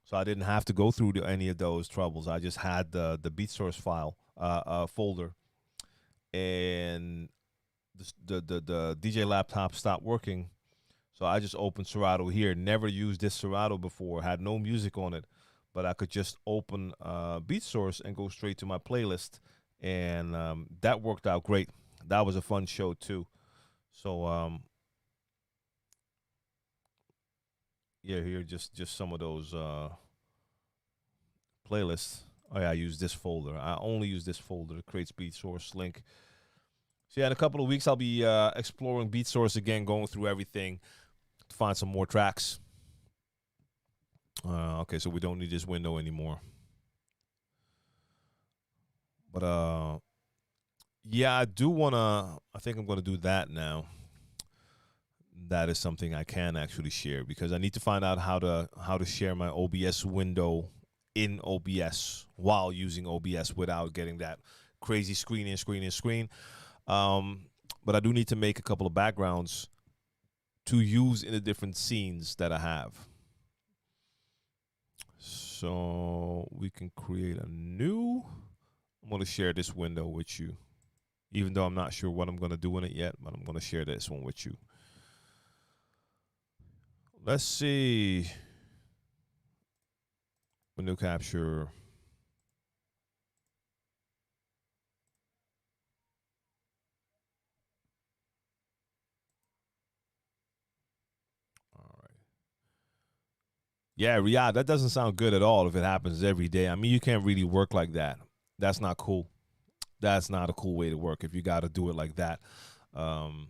Speaker 1: so I didn't have to go through any of those troubles. I just had the Beat Source file folder, and the DJ laptop stopped working. So I just opened Serato here. Never used this Serato before. Had no music on it, but I could just open Beat Source and go straight to my playlist, and that worked out great. That was a fun show too. So yeah, here just some of those playlists. Oh yeah, I use this folder. I only use this folder. It creates Beat Source link. So yeah, in a couple of weeks I'll be exploring Beat Source again, going through everything to find some more tracks. Okay, so we don't need this window anymore. But yeah, I do wanna. I think I'm gonna do that now. That is something I can actually share because I need to find out how to share my OBS window in OBS while using OBS without getting that crazy screen. Um, but I do need to make a couple of backgrounds to use in the different scenes that I have. So we can create a new. I'm going to share this window with you, even though I'm not sure what I'm going to do in it yet, but I'm going to share this one with you. Let's see. Window capture. All right. Yeah, Riyadh, that doesn't sound good at all if it happens every day. I mean, you can't really work like that. That's not cool. That's not a cool way to work if you got to do it like that. Um,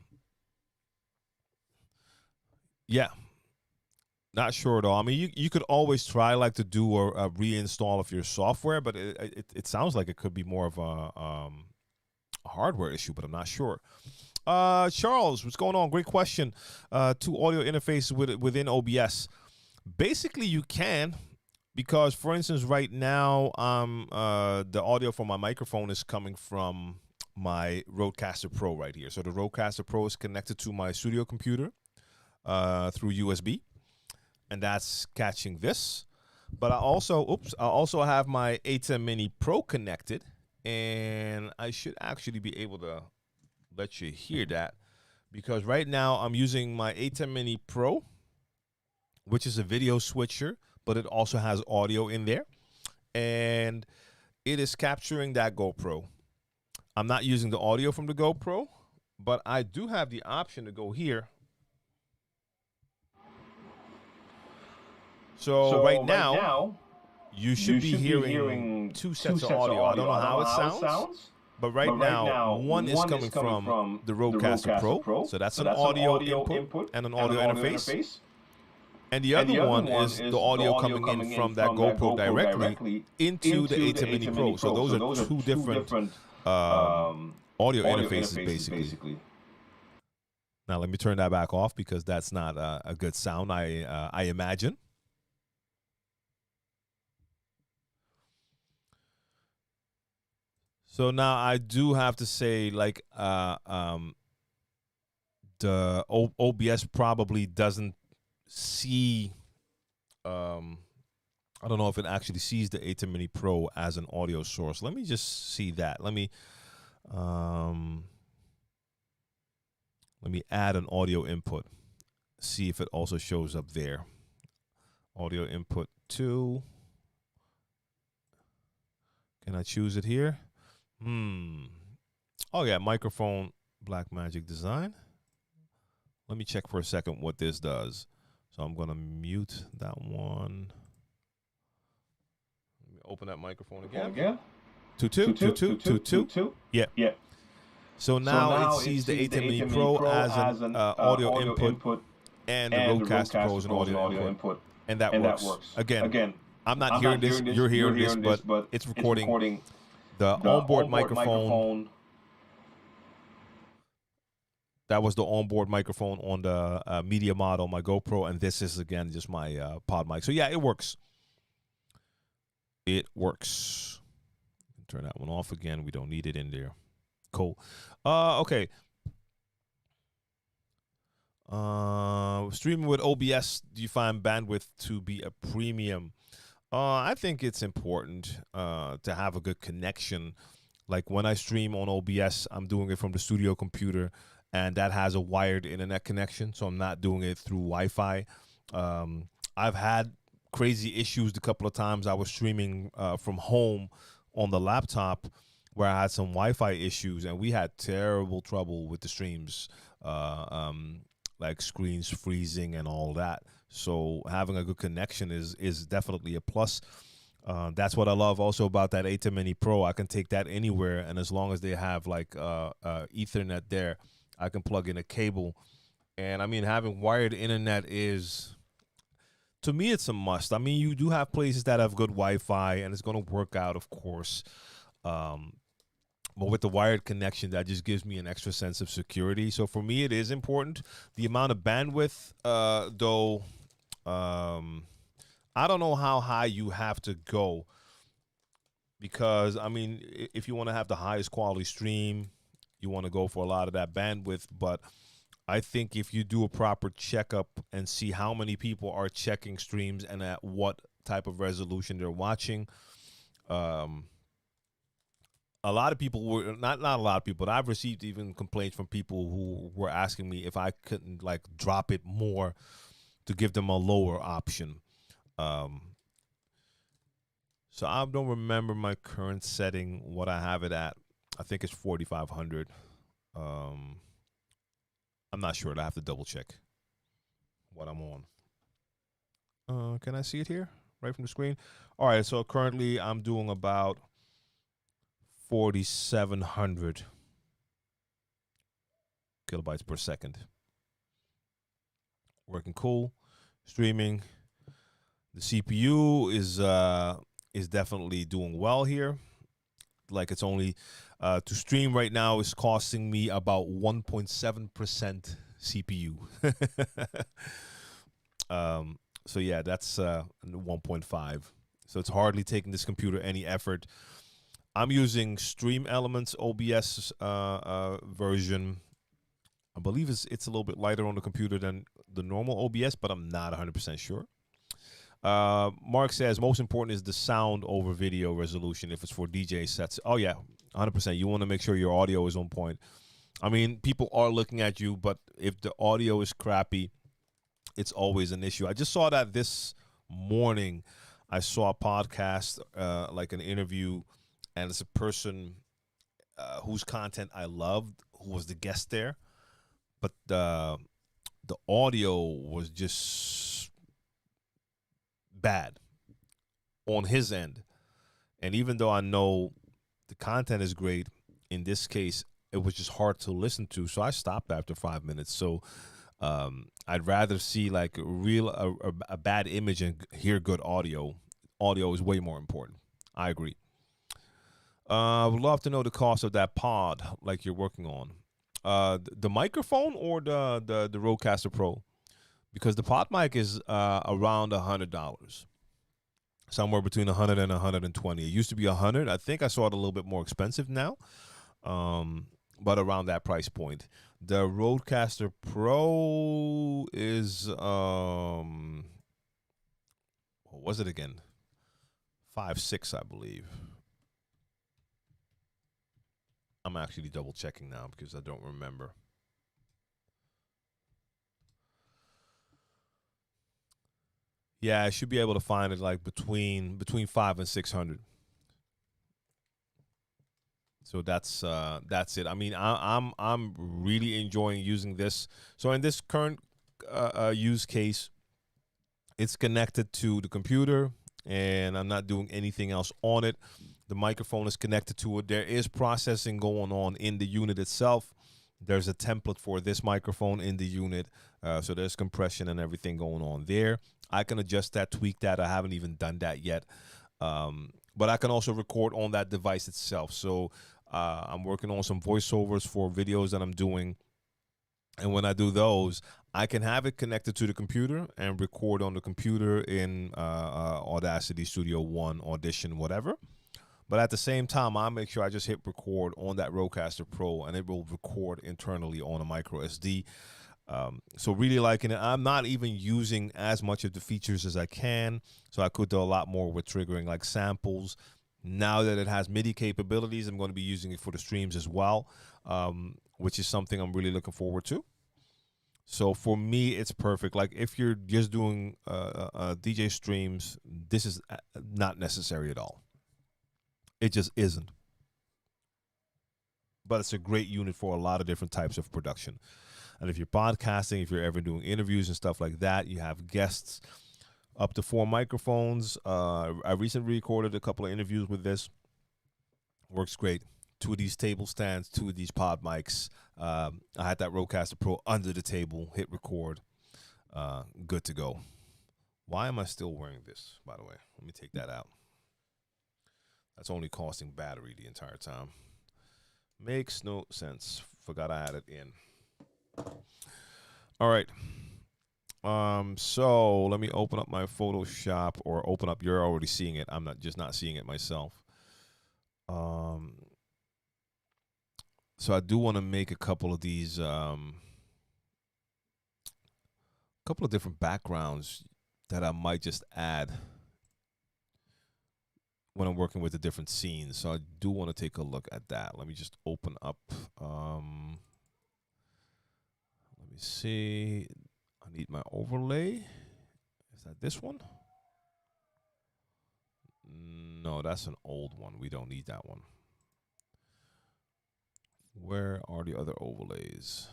Speaker 1: yeah, not sure at all. I mean, you could always try like to do a reinstall of your software, but it sounds like it could be more of a hardware issue, but I'm not sure. Charles, what's going on? Great question. Two audio interfaces within OBS. Basically, you can because, for instance, right now, the audio from my microphone is coming from my Rodecaster Pro right here. So the Rodecaster Pro is connected to my studio computer through USB, and that's catching this. But I also have my A10 Mini Pro connected, and I should actually be able to let you hear that because right now I'm using my A10 Mini Pro, which is a video switcher, but it also has audio in there, and it is capturing that GoPro. I'm not using the audio from the GoPro, but I do have the option to go here. So right now, you should be hearing two sets of audio. I don't know how it sounds, but right now, one is coming from the Rodecaster Pro. So that's an audio input and an audio interface. And the other one is the audio coming in from that GoPro directly into the A10 Mini Pro. So those are two different audio interfaces, basically. Now let me turn that back off because that's not a good sound, I imagine. So now I do have to say, like, the OBS probably doesn't see. I don't know if it actually sees the A10 Mini Pro as an audio source. Let me just see that. Let me add an audio input. See if it also shows up there. Audio input 2. Can I choose it here? Oh yeah, microphone Blackmagic design. Let me check for a second what this does. So I'm gonna mute that one. Let me open that microphone again. 2. Yeah. So now it sees the A10 Mini Pro as an audio input, and the Rodecaster Pro is an audio input, and that works. Again, I'm not hearing this. You're hearing this, but it's recording the onboard microphone. That was the onboard microphone on the media model, my GoPro, and this is, again, just my pod mic. So, yeah, it works. It works. Turn that one off again. We don't need it in there. Cool. Okay. Streaming with OBS, do you find bandwidth to be a premium? I think it's important to have a good connection. Like when I stream on OBS, I'm doing it from the studio computer, and that has a wired internet connection, so I'm not doing it through Wi-Fi. I've had crazy issues the couple of times I was streaming from home on the laptop where I had some Wi-Fi issues, and we had terrible trouble with the streams, like screens freezing and all that. So having a good connection is definitely a plus. That's what I love also about that A10 Mini Pro. I can take that anywhere, and as long as they have like Ethernet there, I can plug in a cable. And I mean, having wired internet is, to me, it's a must. I mean, you do have places that have good Wi-Fi, and it's going to work out, of course. But with the wired connection, that just gives me an extra sense of security. So for me, it is important. The amount of bandwidth, though, um, I don't know how high you have to go, because I mean, if you want to have the highest quality stream, you want to go for a lot of that bandwidth. But I think if you do a proper checkup and see how many people are checking streams and at what type of resolution they're watching, um, a lot of people were not a lot of people, but I've received even complaints from people who were asking me if I couldn't like drop it more to give them a lower option. Um, so I don't remember my current setting, what I have it at. I think it's 4,500. Um, I'm not sure. I have to double check what I'm on. Can I see it here right from the screen? All right. So currently I'm doing about 4,700 kilobytes per second. Working cool. Streaming. The CPU is definitely doing well here. Like it's only to stream right now is costing me about 1.7% CPU. So yeah, that's 1.5. So it's hardly taking this computer any effort. I'm using Stream Elements OBS version. I believe it's a little bit lighter on the computer than the normal OBS, but I'm not 100% sure. Mark says most important is the sound over video resolution if it's for DJ sets. Oh yeah, 100%. You want to make sure your audio is on point. I mean, people are looking at you, but if the audio is crappy, it's always an issue. I just saw that this morning. I saw a podcast, like an interview, and it's a person whose content I loved, who was the guest there, but the audio was just bad on his end. And even though I know the content is great, in this case, it was just hard to listen to. So I stopped after 5 minutes. So I'd rather see like a bad image and hear good audio. Audio is way more important. I agree. I would love to know the cost of that pod like you're working on. The microphone or the Rodecaster Pro? Because the pod mic is around $100, somewhere between 100 and 120. It used to be 100. I think I saw it a little bit more expensive now, but around that price point. The Rodecaster Pro is what was it again? 5.6, I believe. I'm actually double checking now because I don't remember. Yeah, I should be able to find it like between 5 and 600. So that's it. I mean, I'm really enjoying using this. So in this current use case, it's connected to the computer, and I'm not doing anything else on it. The microphone is connected to it. There is processing going on in the unit itself. There's a template for this microphone in the unit, so there's compression and everything going on there. I can adjust that, tweak that. I haven't even done that yet, but I can also record on that device itself. So I'm working on some voiceovers for videos that I'm doing. And when I do those, I can have it connected to the computer and record on the computer in Audacity, Studio One, Audition, whatever. But at the same time, I make sure I just hit record on that Rodecaster Pro, and it will record internally on a micro SD. So really liking it. I'm not even using as much of the features as I can, so I could do a lot more with triggering like samples. Now that it has MIDI capabilities, I'm going to be using it for the streams as well, which is something I'm really looking forward to. So for me, it's perfect. Like if you're just doing DJ streams, this is not necessary at all. It just isn't. But it's a great unit for a lot of different types of production. And if you're podcasting, if you're ever doing interviews and stuff like that, you have guests, up to 4 microphones. I recently recorded a couple of interviews with this. Works great. 2 of these table stands, 2 of these pod mics. I had that Rodecaster Pro under the table, hit record. Good to go. Why am I still wearing this, by the way? Let me take that out. That's only costing battery the entire time. Makes no sense. Forgot I had it in. All right. So let me open up my Photoshop, or open up. You're already seeing it. I'm not seeing it myself. Um, so I do want to make a couple of these, couple of different backgrounds that I might just add when I'm working with the different scenes. So I do want to take a look at that. Let me just open up. Let me see. I need my overlay. Is that this one? No, that's an old one. We don't need that one. Where are the other overlays?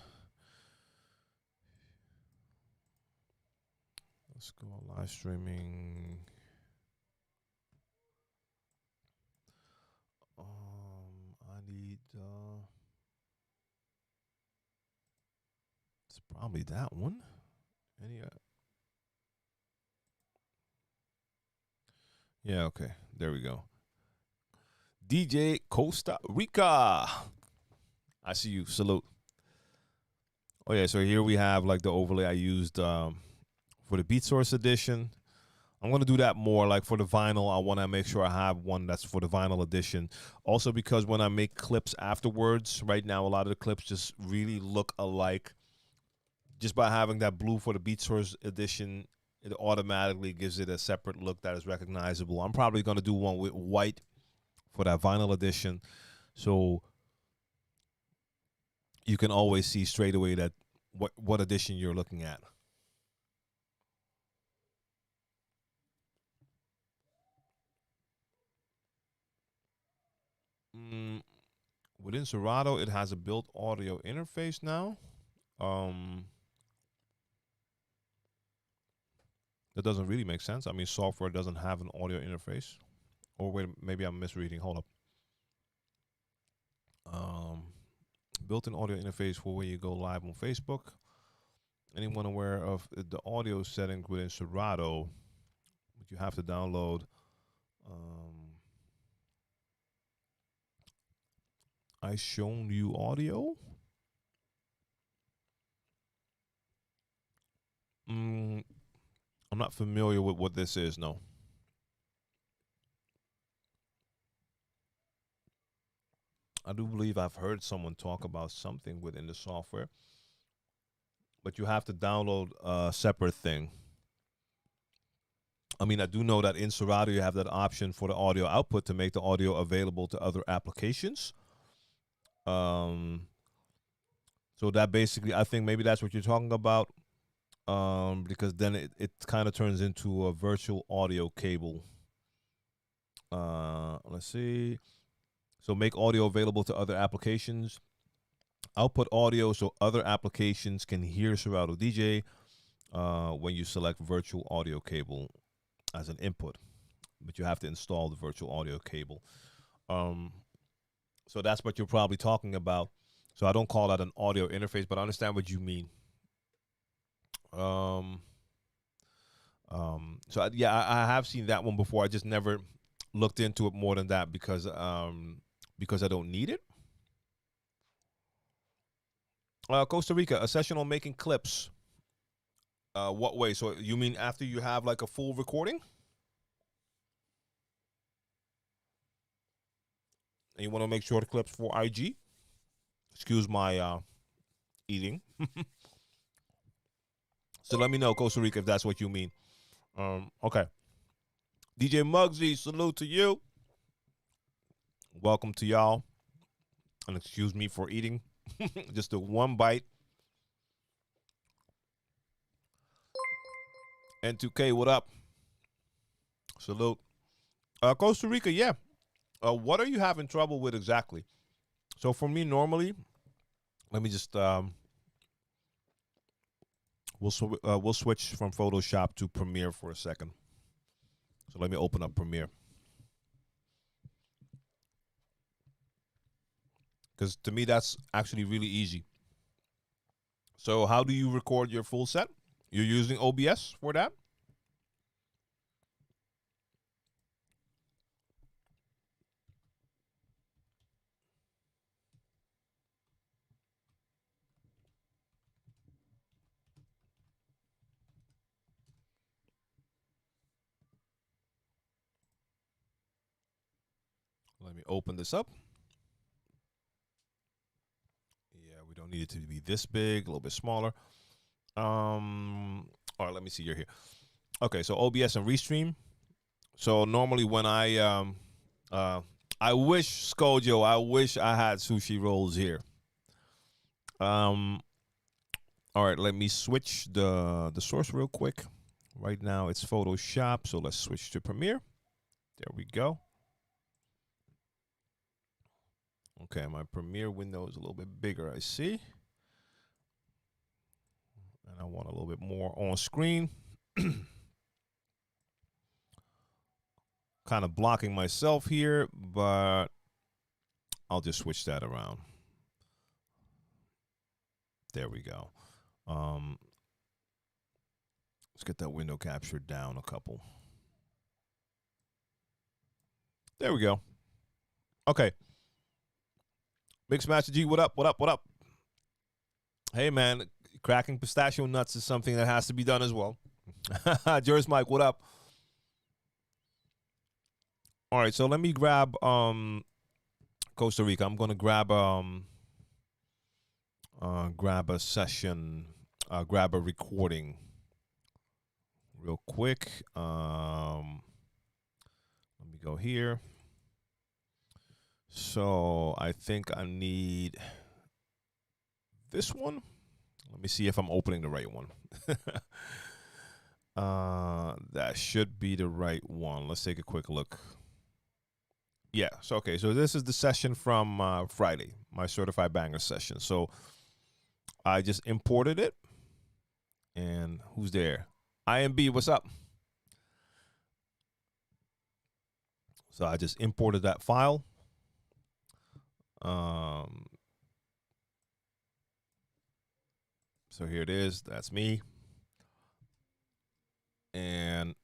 Speaker 1: Let's go on live streaming. I need. It's probably that one. Any? Yeah. Okay. There we go. DJ Costa Rica. I see you. Salute. Oh yeah. So here we have like the overlay I used for the Beat Source edition. I'm going to do that more. Like for the vinyl, I want to make sure I have one that's for the vinyl edition. Also, because when I make clips afterwards, right now, a lot of the clips just really look alike. Just by having that blue for the Beat Source edition, it automatically gives it a separate look that is recognizable. I'm probably going to do one with white for that vinyl edition. So you can always see straight away that what edition you're looking at. Within Serato, it has a built audio interface now. That doesn't really make sense. I mean, software doesn't have an audio interface. Or wait, maybe I'm misreading. Hold up. Built-in audio interface for when you go live on Facebook. Anyone aware of the audio settings within Serato? But you have to download. I shown you audio. I'm not familiar with what this is. No. I do believe I've heard someone talk about something within the software, but you have to download a separate thing. I mean, I do know that in Serato you have that option for the audio output to make the audio available to other applications. So that basically, I think maybe that's what you're talking about, because then it kind of turns into a virtual audio cable. Let's see. So make audio available to other applications. Output audio so other applications can hear Serato DJ when you select virtual audio cable as an input. But you have to install the virtual audio cable. So that's what you're probably talking about. So I don't call that an audio interface, but I understand what you mean. So yeah, I have seen that one before. I just never looked into it more than that because I don't need it. Costa Rica, a session on making clips. What way? So you mean after you have like a full recording? And you want to make short clips for IG? Excuse my eating. So let me know, Costa Rica, if that's what you mean. Okay. DJ Muggsy, salute to you. Welcome to y'all. And excuse me for eating. Just a one bite. N2K, what up? Salute. Costa Rica, yeah. What are you having trouble with exactly? So for me, normally, let me just we'll switch from Photoshop to Premiere for a second. So let me open up Premiere. Because to me, that's actually really easy. So how do you record your full set? You're using OBS for that? Let me open this up. Yeah, we don't need it to be this big, a little bit smaller. All right, let me see. You're here. Okay, so OBS and Restream. So normally when I wish Skojo, I wish I had sushi rolls here. All right, let me switch the source real quick. Right now it's Photoshop, so let's switch to Premiere. There we go. Okay, my Premiere window is a little bit bigger, I see. And I want a little bit more on screen. Kind of blocking myself here, but I'll just switch that around. There we go. Let's get that window capture down a couple. There we go. Okay. Mixed Master G, what up? What up? What up? Hey, man, cracking pistachio nuts is something that has to be done as well. Juris Mike, what up? All right, so let me grab Costa Rica. I'm gonna grab a session, grab a recording real quick. Let me go here. So I think I need this one. Let me see if I'm opening the right one. That should be the right one. Let's take a quick look. Yeah, so okay, so this is the session from Friday, my certified banger session. So I just imported it. And who's there? IMB, what's up? So I just imported that file. So here it is. That's me. And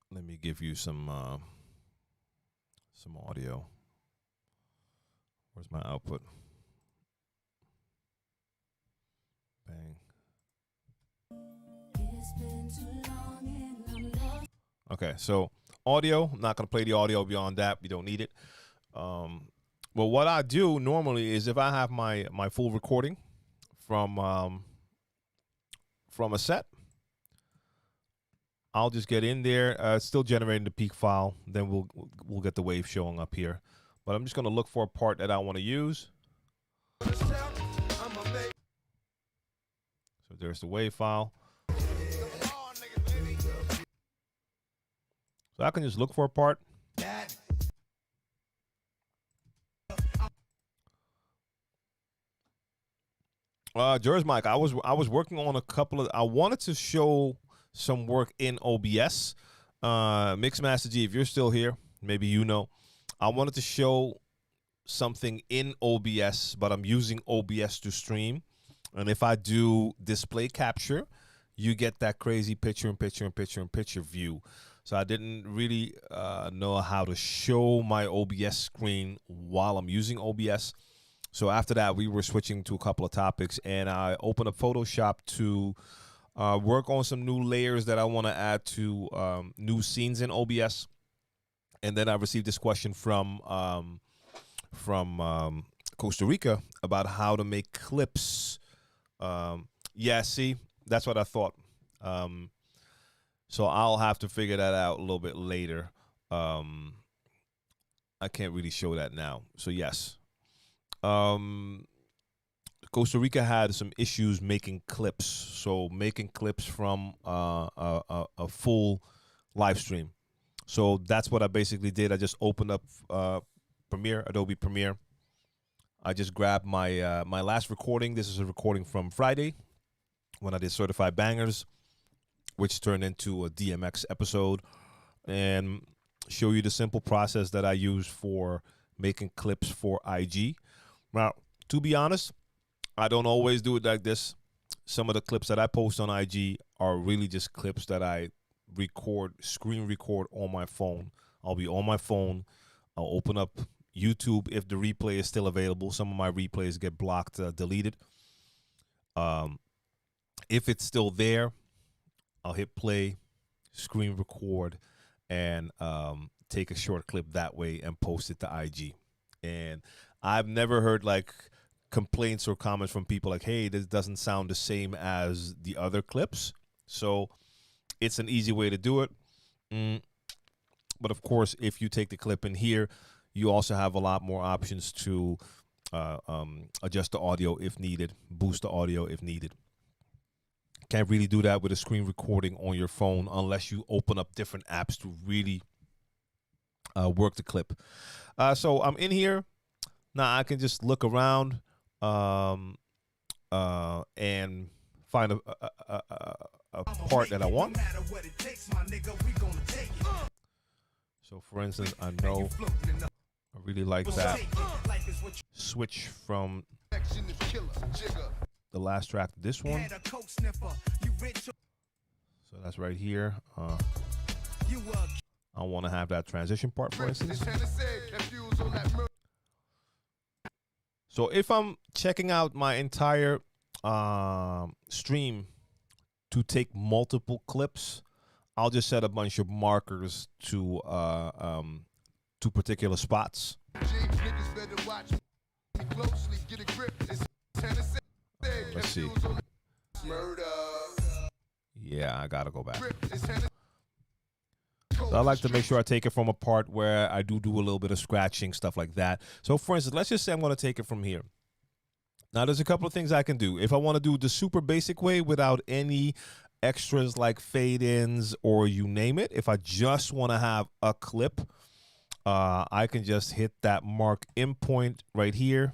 Speaker 1: let me give you some audio. Where's my output? Bang. Okay, so audio. I'm not gonna play the audio beyond that. We don't need it. Well, what I do normally is if I have my full recording from a set, I'll just get in there. It's still generating the peak file. Then we'll get the wave showing up here. But I'm just gonna look for a part that I want to use. So there's the wave file. So I can just look for a part. George Mike, I was working on a couple of. I wanted to show some work in OBS. Mixed Master G, if you're still here, maybe you know. I wanted to show something in OBS, but I'm using OBS to stream. And if I do display capture, you get that crazy picture view. So I didn't really know how to show my OBS screen while I'm using OBS. So after that, we were switching to a couple of topics, and I opened up Photoshop to work on some new layers that I want to add to new scenes in OBS. And then I received this question from Costa Rica about how to make clips. Yeah, see, that's what I thought. So I'll have to figure that out a little bit later. I can't really show that now. So yes. Costa Rica had some issues making clips. So making clips from a full live stream. So that's what I basically did. I just opened up Adobe Premiere. I just grabbed my my last recording. This is a recording from Friday when I did Certified Bangers, which turned into a DMX episode, and show you the simple process that I use for making clips for IG. Now, to be honest, I don't always do it like this. Some of the clips that I post on IG are really just clips that I screen record on my phone. I'll be on my phone. I'll open up YouTube if the replay is still available. Some of my replays get blocked, deleted. If it's still there, I'll hit play, screen record, and take a short clip that way and post it to IG. And I've never heard like complaints or comments from people like, hey, this doesn't sound the same as the other clips. So it's an easy way to do it. But of course, if you take the clip in here, you also have a lot more options to adjust the audio if needed, boost the audio if needed. Can't really do that with a screen recording on your phone unless you open up different apps to really work the clip. So I'm in here. Now I can just look around and find a part that I want. So for instance, I know I really like that switch from the last track to this one. So that's right here. I want to have that transition part, for instance. So if I'm checking out my entire stream to take multiple clips, I'll just set a bunch of markers to particular spots. Let's see. Yeah, I gotta go back. So I like to make sure I take it from a part where I do a little bit of scratching, stuff like that. So for instance, let's just say I'm going to take it from here. Now there's a couple of things I can do. If I want to do the super basic way without any extras like fade-ins or you name it, if I just want to have a clip, I can just hit that mark in point right here.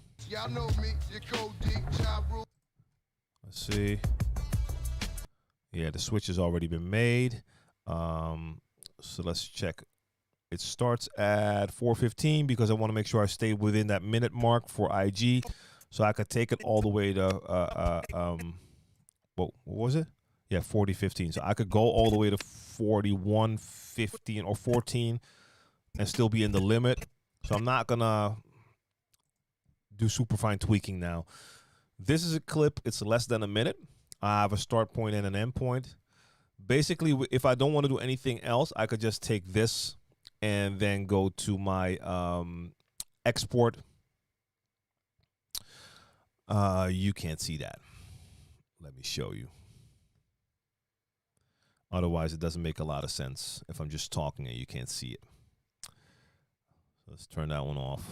Speaker 1: Let's see. Yeah, the switch has already been made. So let's check. It starts at 4:15 because I want to make sure I stay within that minute mark for IG. So I could take it all the way to, what was it? Yeah, 40:15. So I could go all the way to 41:15 or 14 and still be in the limit. So I'm not going to do super fine tweaking now. This is a clip. It's less than a minute. I have a start point and an end point. Basically, if I don't want to do anything else, I could just take this and then go to my export. You can't see that. Let me show you. Otherwise, it doesn't make a lot of sense if I'm just talking and you can't see it. Let's turn that one off.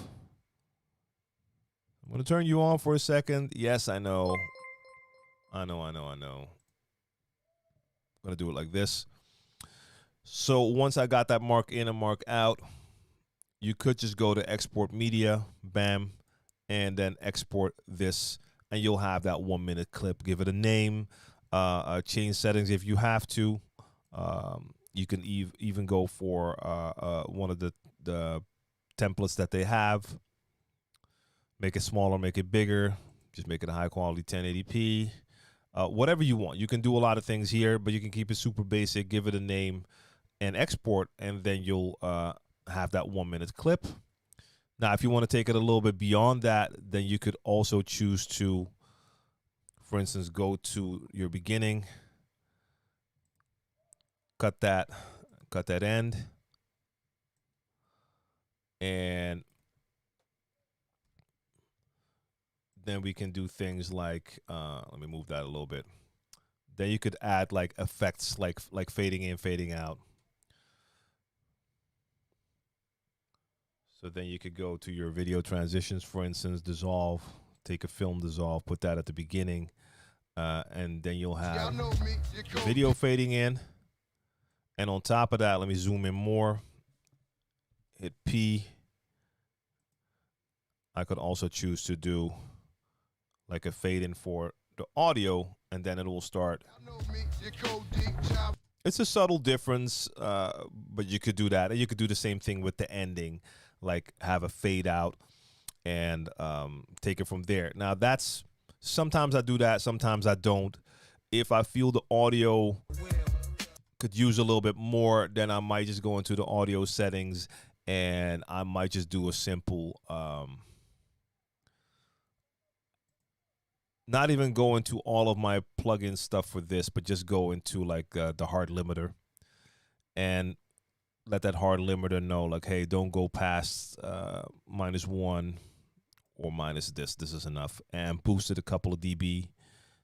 Speaker 1: I'm going to turn you on for a second. Yes, I know. I know. I'm going to do it like this. So once I got that mark in and mark out, you could just go to export media, bam, and then export this, and you'll have that 1 minute clip. Give it a name, change settings if you have to. You can even go for one of the templates that they have. Make it smaller, make it bigger, just make it a high quality 1080p. Whatever you want. You can do a lot of things here, but you can keep it super basic, give it a name, and export, and then you'll have that 1 minute clip. Now, if you want to take it a little bit beyond that, then you could also choose to, for instance, go to your beginning, cut that end, and then we can do things like, let me move that a little bit. Then you could add like effects like fading in, fading out. So then you could go to your video transitions, for instance, dissolve, take a film dissolve, put that at the beginning, and then you'll have the video fading in. And on top of that, let me zoom in more, hit P. I could also choose to do like a fade in for the audio, and then it will start. It's a subtle difference, but you could do that. And you could do the same thing with the ending, like have a fade out and take it from there. Now that's, sometimes I do that, sometimes I don't. If I feel the audio could use a little bit more, then I might just go into the audio settings and I might just do a simple, not even go into all of my plugin stuff for this, but just go into like the hard limiter and let that hard limiter know, like, hey, don't go past -1 or minus this. This is enough. And boosted a couple of dB.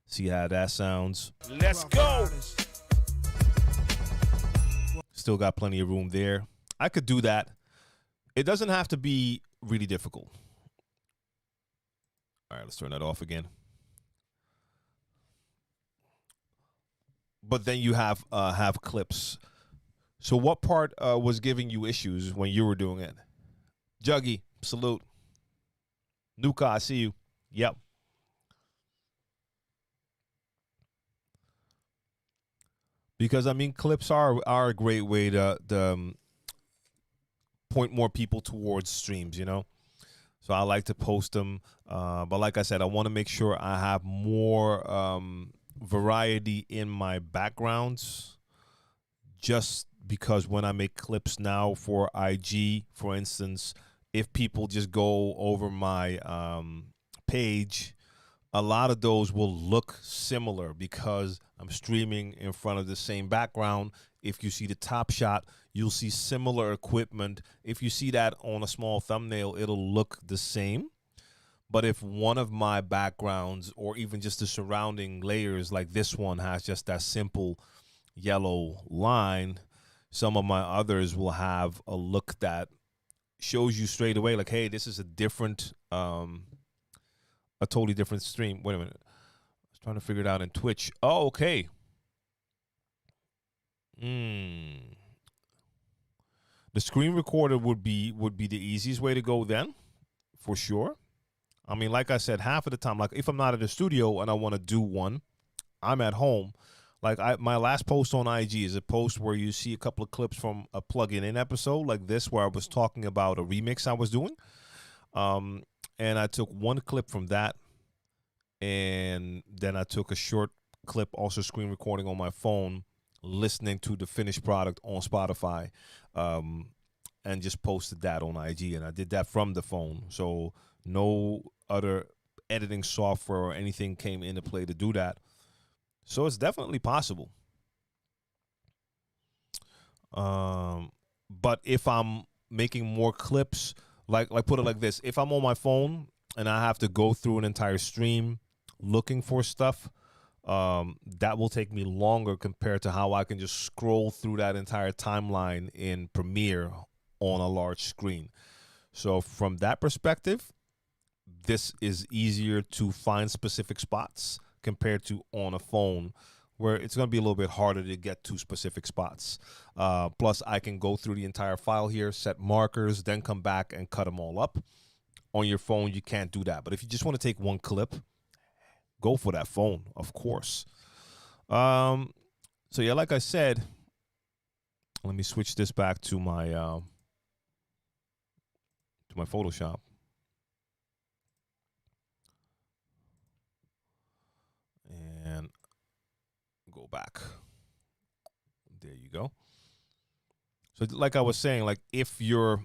Speaker 1: See how that sounds. Let's go. Still got plenty of room there. I could do that. It doesn't have to be really difficult. All right, let's turn that off again. But then you have clips. So what part was giving you issues when you were doing it? Juggy, salute. Nuka, I see you. Yep. Because, I mean, clips are a great way to point more people towards streams, you know? So I like to post them. But like I said, I want to make sure I have more variety in my backgrounds, just because when I make clips now for IG, for instance, if people just go over my page, a lot of those will look similar because I'm streaming in front of the same background. If you see the top shot, you'll see similar equipment. If you see that on a small thumbnail, it'll look the same. But if one of my backgrounds or even just the surrounding layers, like this one has just that simple yellow line, some of my others will have a look that shows you straight away, like, hey, this is a different, a totally different stream. Wait a minute. I was trying to figure it out in Twitch. Oh, okay. The screen recorder would be the easiest way to go then, for sure. I mean, like I said, half of the time, like if I'm not at the studio and I want to do one, I'm at home. Like my last post on IG is a post where you see a couple of clips from a Pluggin in episode like this, where I was talking about a remix I was doing. And I took one clip from that, and then I took a short clip, also screen recording on my phone, listening to the finished product on Spotify, and just posted that on IG. And I did that from the phone. So no other editing software or anything came into play to do that. So it's definitely possible. But if I'm making more clips, like put it like this, if I'm on my phone and I have to go through an entire stream looking for stuff, that will take me longer compared to how I can just scroll through that entire timeline in Premiere on a large screen. So from that perspective, this is easier to find specific spots compared to on a phone, where it's going to be a little bit harder to get to specific spots. Plus, I can go through the entire file here, set markers, then come back and cut them all up. On your phone, you can't do that. But if you just want to take one clip, go for that phone, of course. So yeah, like I said, let me switch this back to my Photoshop. And go back. There you go. So like I was saying, like if you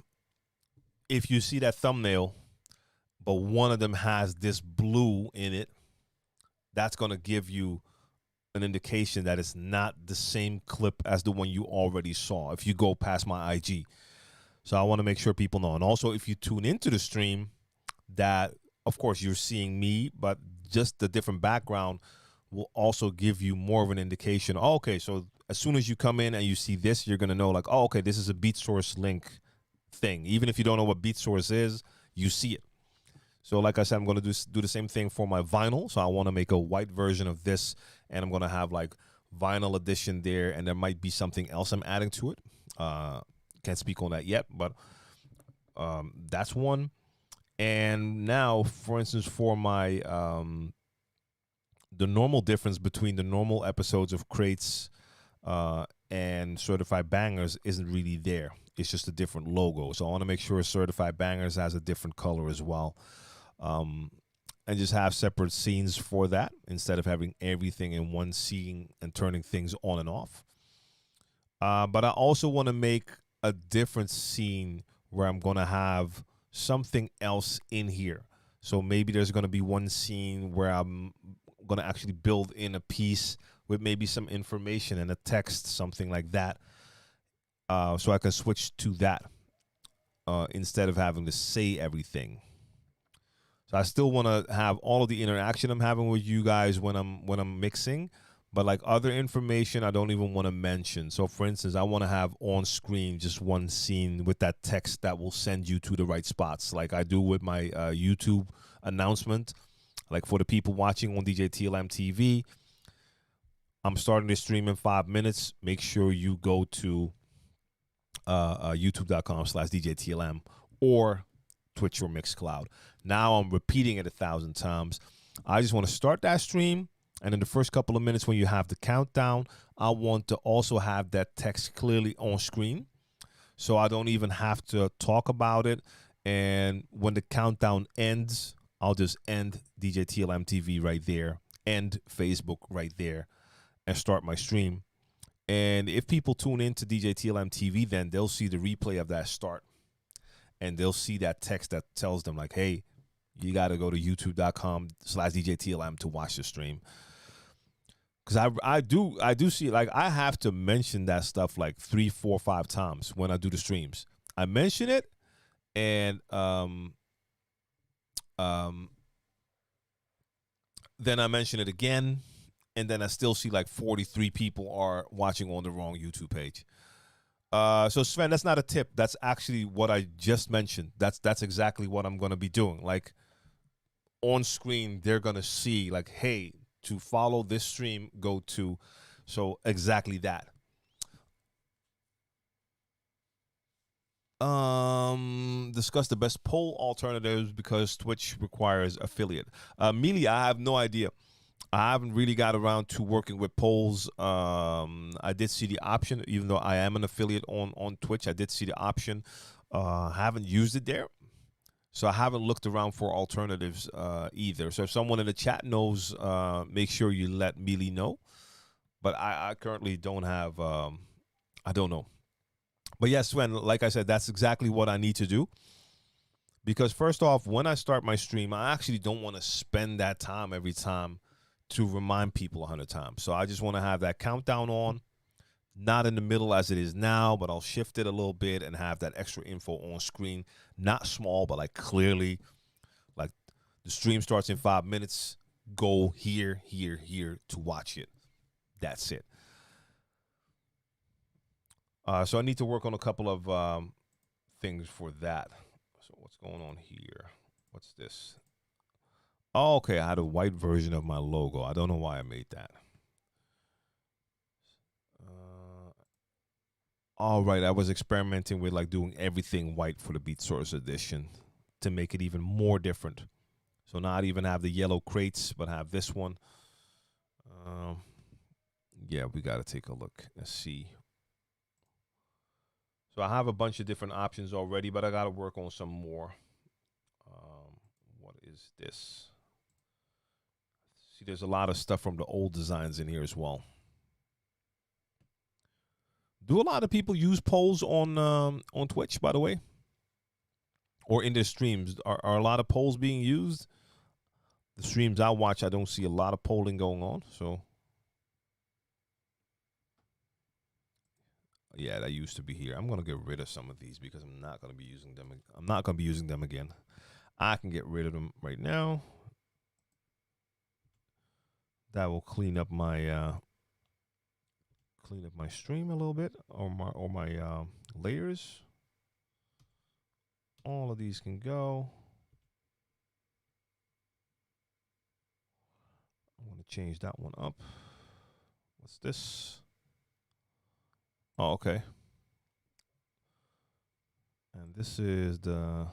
Speaker 1: see that thumbnail, but one of them has this blue in it, that's going to give you an indication that it's not the same clip as the one you already saw if you go past my IG. So I want to make sure people know. And also, if you tune into the stream, that, of course, you're seeing me, but just the different background will also give you more of an indication. Oh, okay, so as soon as you come in and you see this, you're going to know, like, oh, okay, this is a BeatSource link thing. Even if you don't know what BeatSource is, you see it. So like I said, I'm going to do the same thing for my vinyl. So I want to make a white version of this, and I'm going to have like vinyl edition there, and there might be something else I'm adding to it. Can't speak on that yet, but that's one. And now, for instance, for my the normal difference between the normal episodes of Crates and Certified Bangers isn't really there. It's just a different logo. So I want to make sure Certified Bangers has a different color as well. And just have separate scenes for that instead of having everything in one scene and turning things on and off. But I also want to make a different scene where I'm going to have something else in here. So maybe there's going to be one scene where I'm going to actually build in a piece with maybe some information and a text, something like that. so I can switch to that instead of having to say everything. So I still want to have all of the interaction I'm having with you guys when I'm mixing, but like other information I don't even want to mention. So for instance, I want to have on screen just one scene with that text that will send you to the right spots, like I do with my YouTube announcement. Like for the people watching on DJ TLM TV, I'm starting to stream in 5 minutes. Make sure you go to youtube.com/DJTLM or Twitch or Mixcloud. Now I'm repeating it 1,000 times. I just want to start that stream, and in the first couple of minutes when you have the countdown, I want to also have that text clearly on screen, so I don't even have to talk about it. And when the countdown ends, I'll just end DJ TLM TV right there, end Facebook right there, and start my stream. And if people tune in to DJ TLM TV, then they'll see the replay of that start. And they'll see that text that tells them, like, hey, you got to go to youtube.com/DJTLM to watch the stream. Because I do see, like, I have to mention that stuff like 3, 4, 5 times when I do the streams. I mention it, and then I mention it again, and then I still see like 43 people are watching on the wrong YouTube page. So Sven, that's not a tip. That's actually what I just mentioned. That's exactly what I'm gonna be doing. Like on screen, they're gonna see like, hey, to follow this stream, go to. So exactly that. Discuss the best poll alternatives because Twitch requires affiliate. Mealy, I have no idea. I haven't really got around to working with polls. I did see the option, even though I am an affiliate on Twitch. I did see the option. Haven't used it there, so I haven't looked around for alternatives either. So if someone in the chat knows, make sure you let Mealy know. But I currently don't have. I don't know. But yes, Sven, like I said, that's exactly what I need to do. Because first off, when I start my stream, I actually don't want to spend that time every time to remind people 100 times. So I just want to have that countdown on, not in the middle as it is now, but I'll shift it a little bit and have that extra info on screen. Not small, but like clearly, like the stream starts in 5 minutes. Go here, here, here to watch it. That's it. So I need to work on a couple of things for that. So what's going on here? What's this? Oh, okay, I had a white version of my logo. I don't know why I made that. All right, I was experimenting with like doing everything white for the Beat Source edition to make it even more different. So not even have the yellow crates, but have this one. Yeah, we got to take a look and see. So I have a bunch of different options already, but I got to work on some more. What is this? See, there's a lot of stuff from the old designs in here as well. Do a lot of people use polls on Twitch, by the way? Or in their streams? Are a lot of polls being used? The streams I watch, I don't see a lot of polling going on. So, yeah, that used to be here. I'm going to get rid of some of these because I'm not going to be using them. I'm not going to be using them again. I can get rid of them right now. That will clean up my stream a little bit, or my layers. All of these can go. I want to change that one up. What's this? Oh, okay. And this is the.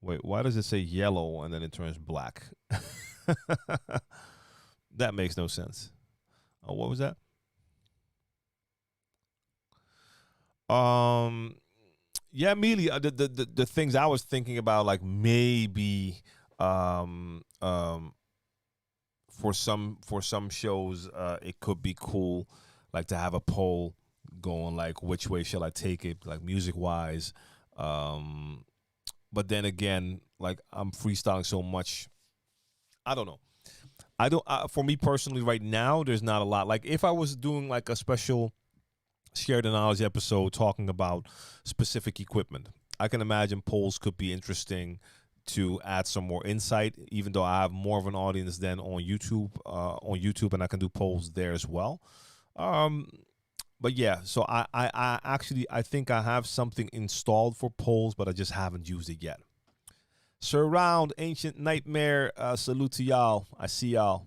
Speaker 1: Wait, why does it say yellow and then it turns black? That makes no sense. Oh, what was that? Yeah, Mealy, the things I was thinking about, like maybe for some shows, it could be cool, like to have a poll going, like which way shall I take it, like music wise. But then again, like I'm freestyling so much, I don't know. I don't. For me personally, right now, there's not a lot. Like if I was doing like a special share the knowledge episode talking about specific equipment. I can imagine polls could be interesting to add some more insight, even though I have more of an audience than on YouTube, and I can do polls there as well. Um, but yeah, so I actually I think I have something installed for polls, but I just haven't used it yet. Surround Ancient Nightmare, salute to y'all. I see y'all.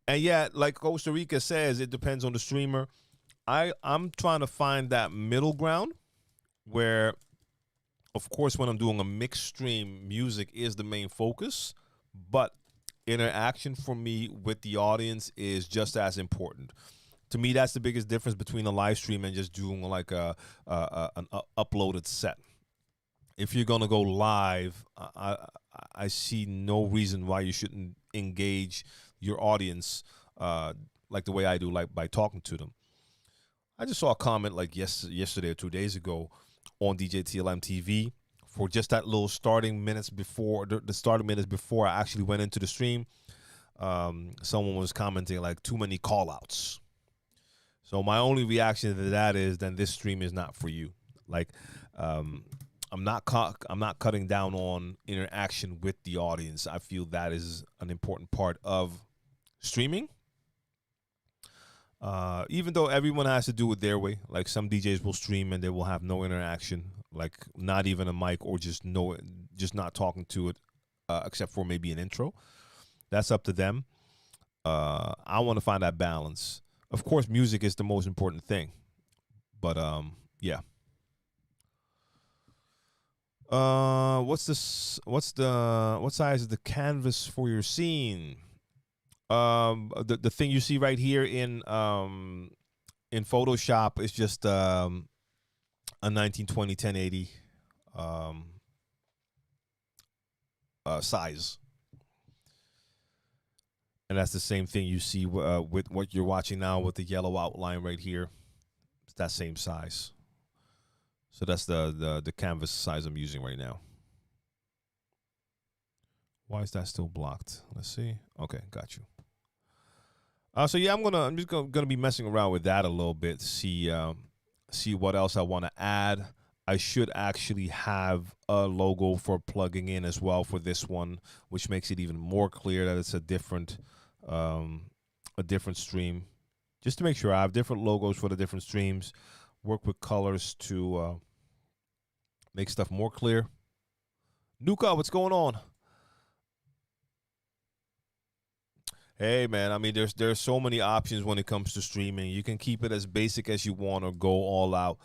Speaker 1: And yeah, like Costa Rica says, it depends on the streamer. I'm trying to find that middle ground where, of course, when I'm doing a mixed stream, music is the main focus, but interaction for me with the audience is just as important. To me, that's the biggest difference between a live stream and just doing like an uploaded set. If you're gonna go live, I see no reason why you shouldn't engage your audience like the way I do, like by talking to them. I just saw a comment like yesterday or 2 days ago on DJTLM TV for just that little starting minutes before the starting minutes before I actually went into the stream. Someone was commenting like too many call outs. So my only reaction to that is then this stream is not for you. Like I'm not cutting down on interaction with the audience. I feel that is an important part of streaming. Even though everyone has to do it their way, like some DJs will stream and they will have no interaction, like not even a mic or just not talking to it, except for maybe an intro. That's up to them. I want to find that balance. Of course, music is the most important thing, but yeah. What's this? What size is the canvas for your scene? The thing you see right here in Photoshop is just a 1920 1080 size, and that's the same thing you see with what you're watching now with the yellow outline right here. It's that same size. So that's the canvas size I'm using right now. Why is that still blocked? Let's see. Okay, got you. So yeah, I'm just gonna be messing around with that a little bit. See what else I want to add. I should actually have a logo for plugging in as well for this one, which makes it even more clear that it's a different stream. Just to make sure I have different logos for the different streams. Work with colors to make stuff more clear. Nuka, what's going on? Hey man, I mean there's so many options when it comes to streaming. You can keep it as basic as you want or go all out.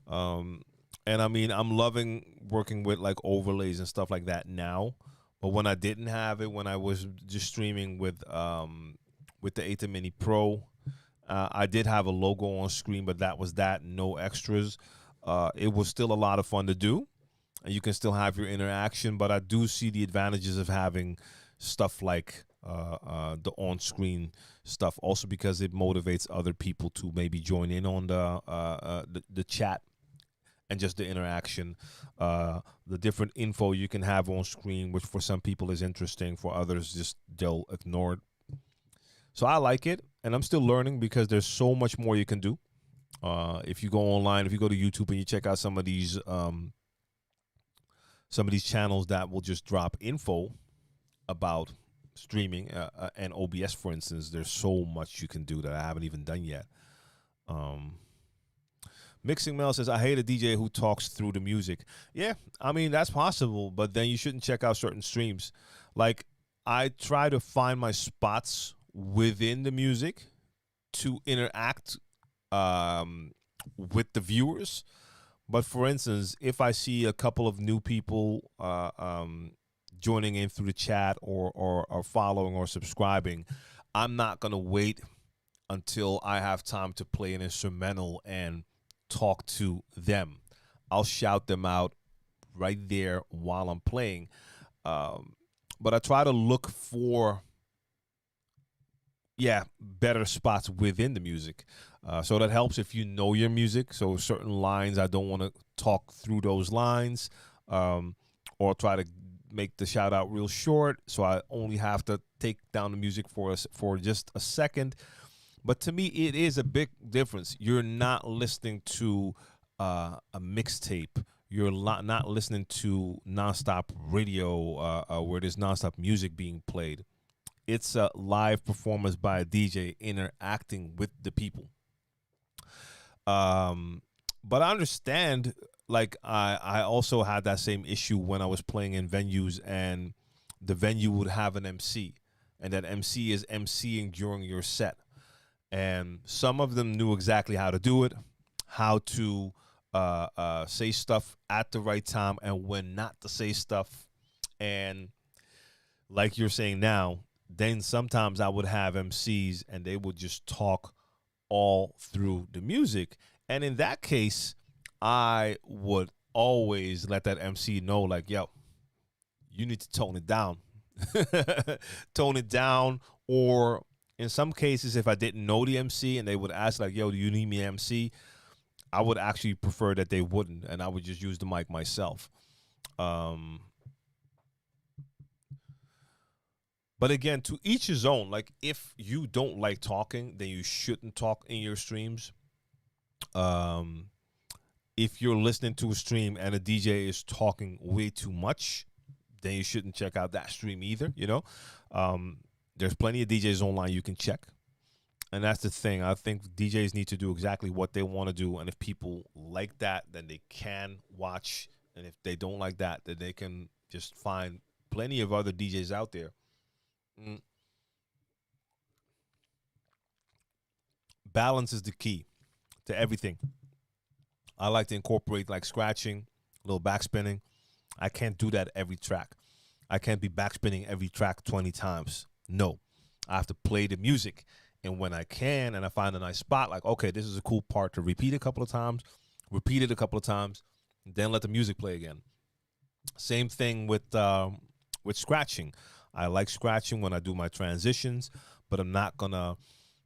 Speaker 1: And I mean I'm loving working with like overlays and stuff like that now. But when I didn't have it, when I was just streaming with the Eta Mini Pro, I did have a logo on screen, but that was that, no extras. It was still a lot of fun to do, and you can still have your interaction. But I do see the advantages of having stuff like the on-screen stuff, also because it motivates other people to maybe join in on the chat and just the interaction, the different info you can have on screen, which for some people is interesting, for others just they'll ignore it. So I like it, and I'm still learning because there's so much more you can do. If you go online, if you go to YouTube and you check out some of these channels that will just drop info about streaming and OBS, for instance, there's so much you can do that I haven't even done yet. Mixing Mel says, I hate a DJ who talks through the music. Yeah, I mean, that's possible, but then you shouldn't check out certain streams. Like, I try to find my spots within the music to interact with the viewers. But for instance, if I see a couple of new people joining in through the chat or following or subscribing, I'm not going to wait until I have time to play an instrumental and talk to them. I'll shout them out right there while I'm playing. But I try to look for better spots within the music. So that helps if you know your music. So certain lines, I don't want to talk through those lines or try to make the shout out real short. So I only have to take down the music for just a second. But to me, it is a big difference. You're not listening to a mixtape. You're not listening to nonstop radio where there's nonstop music being played. It's a live performance by a DJ interacting with the people. Um, but I understand. Like I also had that same issue when I was playing in venues, and the venue would have an MC, and that MC is MCing during your set. And some of them knew exactly how to do it, how to say stuff at the right time and when not to say stuff. And like you're saying now, then sometimes I would have MCs and they would just talk all through the music. And in that case, I would always let that MC know, like, yo, you need to tone it down. Tone it down. Or in some cases, if I didn't know the MC and they would ask, like, yo, do you need me MC? I would actually prefer that they wouldn't, and I would just use the mic myself. Um, but again, to each his own. Like, if you don't like talking, then you shouldn't talk in your streams. Um, if you're listening to a stream and a DJ is talking way too much, then you shouldn't check out that stream either. Um, there's plenty of DJs online you can check. And that's the thing. I think DJs need to do exactly what they want to do. And if people like that, then they can watch. And if they don't like that, then they can just find plenty of other DJs out there. Mm. Balance is the key to everything. I like to incorporate like scratching, a little backspinning. I can't do that every track. I can't be backspinning every track 20 times. No. I have to play the music. And when I can and I find a nice spot, like, okay, this is a cool part to repeat a couple of times, repeat it a couple of times, then let the music play again. Same thing with scratching. I like scratching when I do my transitions, but I'm not going to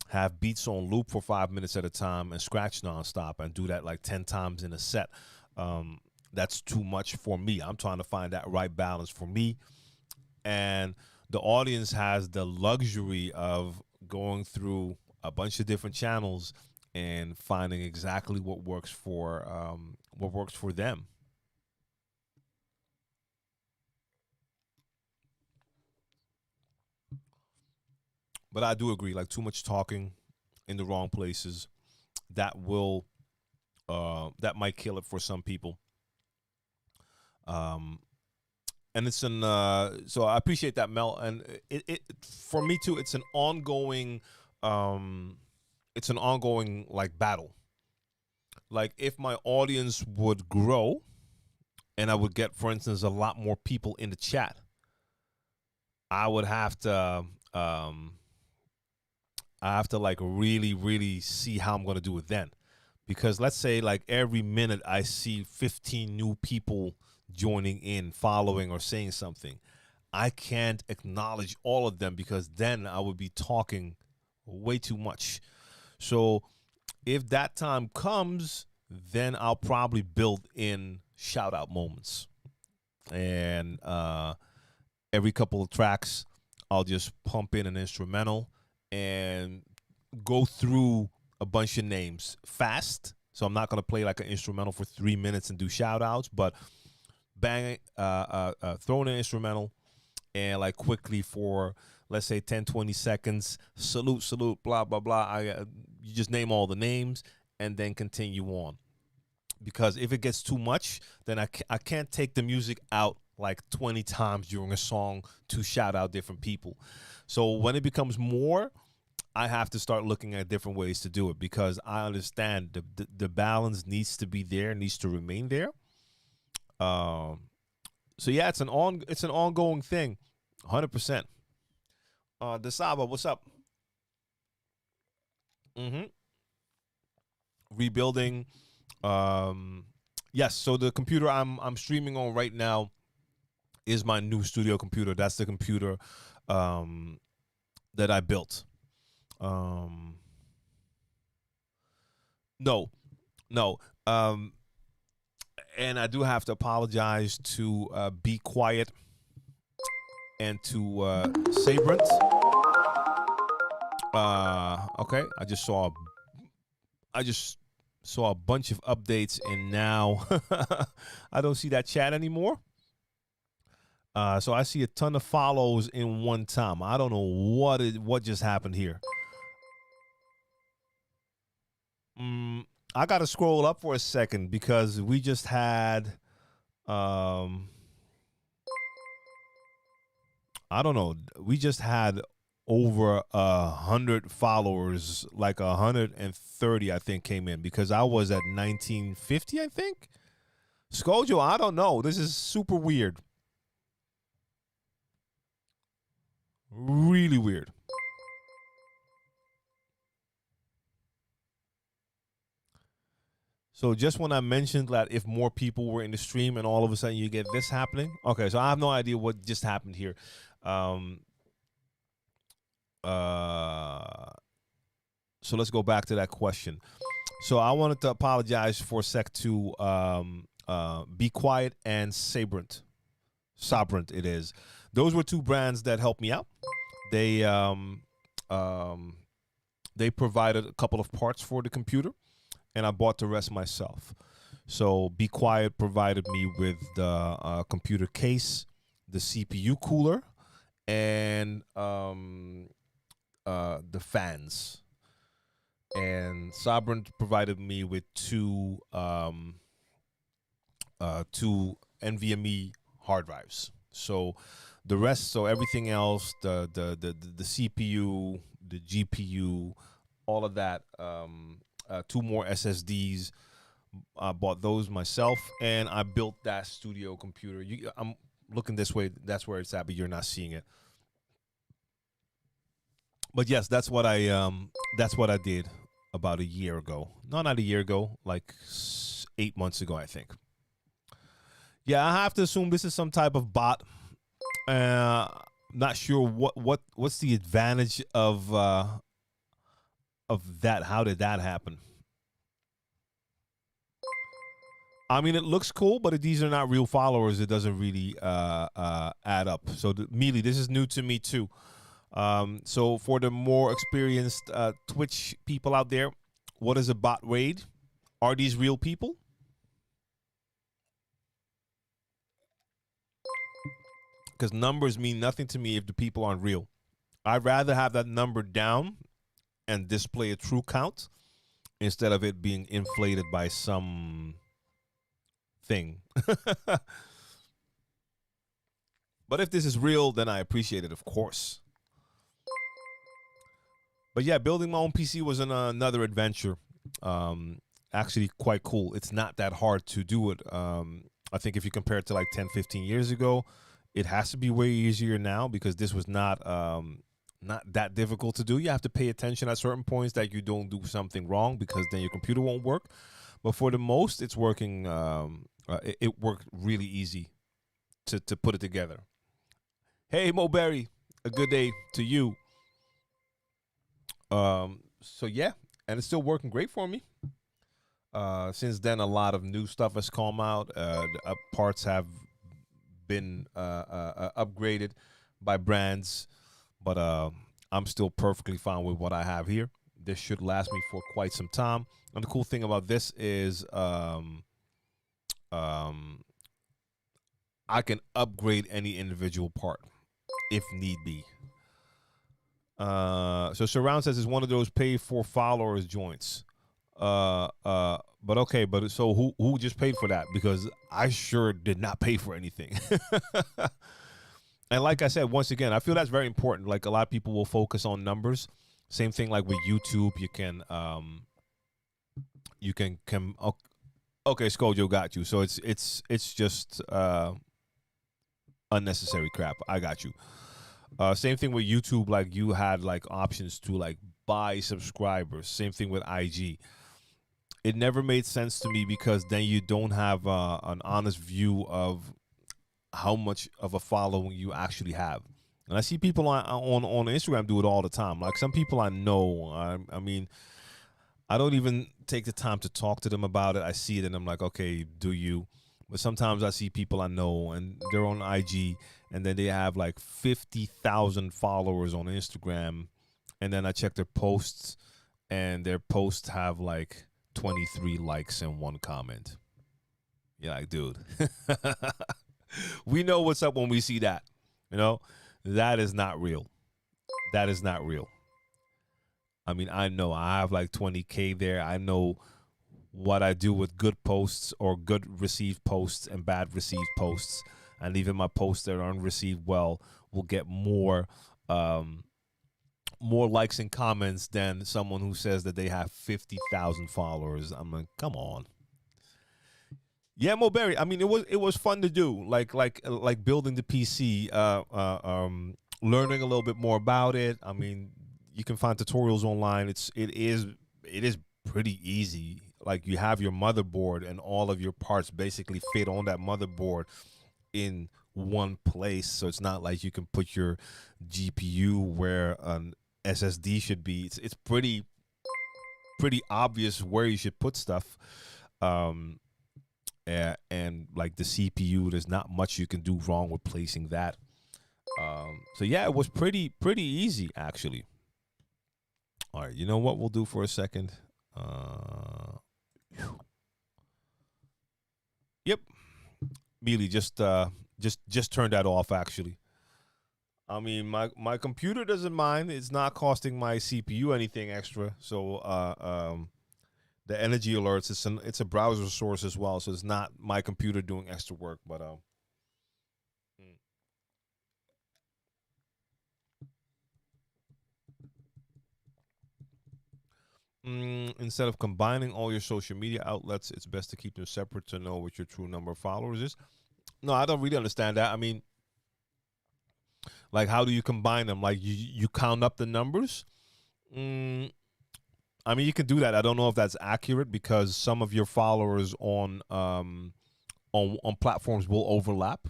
Speaker 1: have beats on loop for 5 minutes at a time and scratch nonstop and do that like 10 times in a set. That's too much for me. I'm trying to find that right balance for me. And the audience has the luxury of going through a bunch of different channels and finding exactly what works for them. But I do agree, like too much talking in the wrong places, that will that might kill it for some people. Um, and it's an so I appreciate that, Mel. And it for me too. It's an ongoing like battle. Like if my audience would grow, and I would get, for instance, a lot more people in the chat, I would have to like really really see how I'm going to do it then. Because let's say like every minute I see 15 new people joining in, following, or saying something. I can't acknowledge all of them because then I would be talking way too much. So if that time comes, then I'll probably build in shout out moments. And every couple of tracks, I'll just pump in an instrumental and go through a bunch of names fast. So I'm not going to play like an instrumental for 3 minutes and do shout outs, but bang, throw in an instrumental and like quickly for, let's say 10, 20 seconds, salute, blah, blah, blah. You just name all the names and then continue on. Because if it gets too much, then I can't take the music out like 20 times during a song to shout out different people. So when it becomes more, I have to start looking at different ways to do it, because I understand the balance needs to be there, needs to remain there. So yeah, it's an ongoing thing, 100%. Desaba, what's up? Mm-hmm. Rebuilding. Yes. So the computer I'm streaming on right now is my new studio computer. That's the computer that I built. No, no. And I do have to apologize to Be Quiet and to Sabrant. Okay, I just saw a bunch of updates, and now I don't see that chat anymore. So I see a ton of follows in one time. I don't know what just happened here. I got to scroll up for a second because we just had um I don't know. We just had over 100 followers, like 130, I think, came in because I was at 1950, I think. Skojo, I don't know. This is super weird. Really weird. So just when I mentioned that if more people were in the stream and all of a sudden you get this happening. Okay, so I have no idea what just happened here. Um, uh, so let's go back to that question. So I wanted to apologize for a sec to Be Quiet and Sabrent. Sabrent it is. Those were two brands that helped me out. They um, they provided a couple of parts for the computer, and I bought the rest myself. So Be Quiet provided me with the computer case, the CPU cooler, and the fans. And Sabrent provided me with two NVMe hard drives. So the rest, so everything else, the CPU, the GPU, all of that, two more SSDs. I bought those myself, and I built that studio computer. I'm looking this way. That's where it's at, but you're not seeing it. But yes, that's what I did about a year ago. No, not a year ago, like 8 months ago, I think. Yeah, I have to assume this is some type of bot. Not sure what's the advantage of that. How did that happen? I mean, it looks cool, but if these are not real followers, it doesn't really add up. So, Mealy, this is new to me too. So, for the more experienced Twitch people out there, what is a bot raid? Are these real people? Because numbers mean nothing to me if the people aren't real. I'd rather have that number down and display a true count instead of it being inflated by some thing. But if this is real, then I appreciate it, of course. But yeah, building my own PC was another adventure. Um, Actually, quite cool. It's not that hard to do it. I think if you compare it to like 10, 15 years ago, it has to be way easier now because this was not that difficult to do. You have to pay attention at certain points that you don't do something wrong because then your computer won't work. But for the most, it's working. It worked really easy to put it together. Hey, Mo Berry, a good day to you. So yeah, and it's still working great for me. Since then, a lot of new stuff has come out. The parts have been upgraded by brands, but I'm still perfectly fine with what I have here. This should last me for quite some time. And the cool thing about this is um, I can upgrade any individual part if need be. So Surround says it's one of those pay for followers joints. But okay, but so who just paid for that? Because I sure did not pay for anything. And like I said, once again, I feel that's very important. Like a lot of people will focus on numbers. Same thing like with YouTube, you can okay, Skojo got you. So it's just unnecessary crap. I got you. Same thing with YouTube. Like you had like options to like buy subscribers. Same thing with IG. It never made sense to me because then you don't have an honest view of how much of a following you actually have. And I see people on Instagram do it all the time. Like some people I know, I mean, I don't even take the time to talk to them about it. I see it and I'm like, okay, do you? But sometimes I see people I know and they're on IG and then they have like 50,000 followers on Instagram and then I check their posts, and their posts have like 23 likes and one comment. You're like, dude, we know what's up when we see that. You know, that is not real. That is not real. I mean, I know I have like 20K there. I know what I do with good posts or good received posts and bad received posts. And even my posts that aren't received well will get um, more likes and comments than someone who says that they have 50,000 followers. I'm like, come on. Yeah, Mo Berry. I mean, it was fun to do, like building the PC, learning a little bit more about it. I mean, you can find tutorials online. It is pretty easy. Like you have your motherboard, and all of your parts basically fit on that motherboard in one place. So it's not like you can put your GPU where an SSD should be. It's pretty obvious where you should put stuff. Um, and like the CPU, there's not much you can do wrong with placing that. So yeah, it was pretty easy actually. All right, you know what we'll do for a second? Yep, Mealy just turned that off actually. I mean, my computer doesn't mind. It's not costing my CPU anything extra. So the energy alerts, it's a browser source as well. So it's not my computer doing extra work, but instead of combining all your social media outlets, it's best to keep them separate to know what your true number of followers is. No, I don't really understand that. I mean, like, how do you combine them? Like, you count up the numbers. Mm, I mean, you can do that. I don't know if that's accurate because some of your followers on platforms will overlap.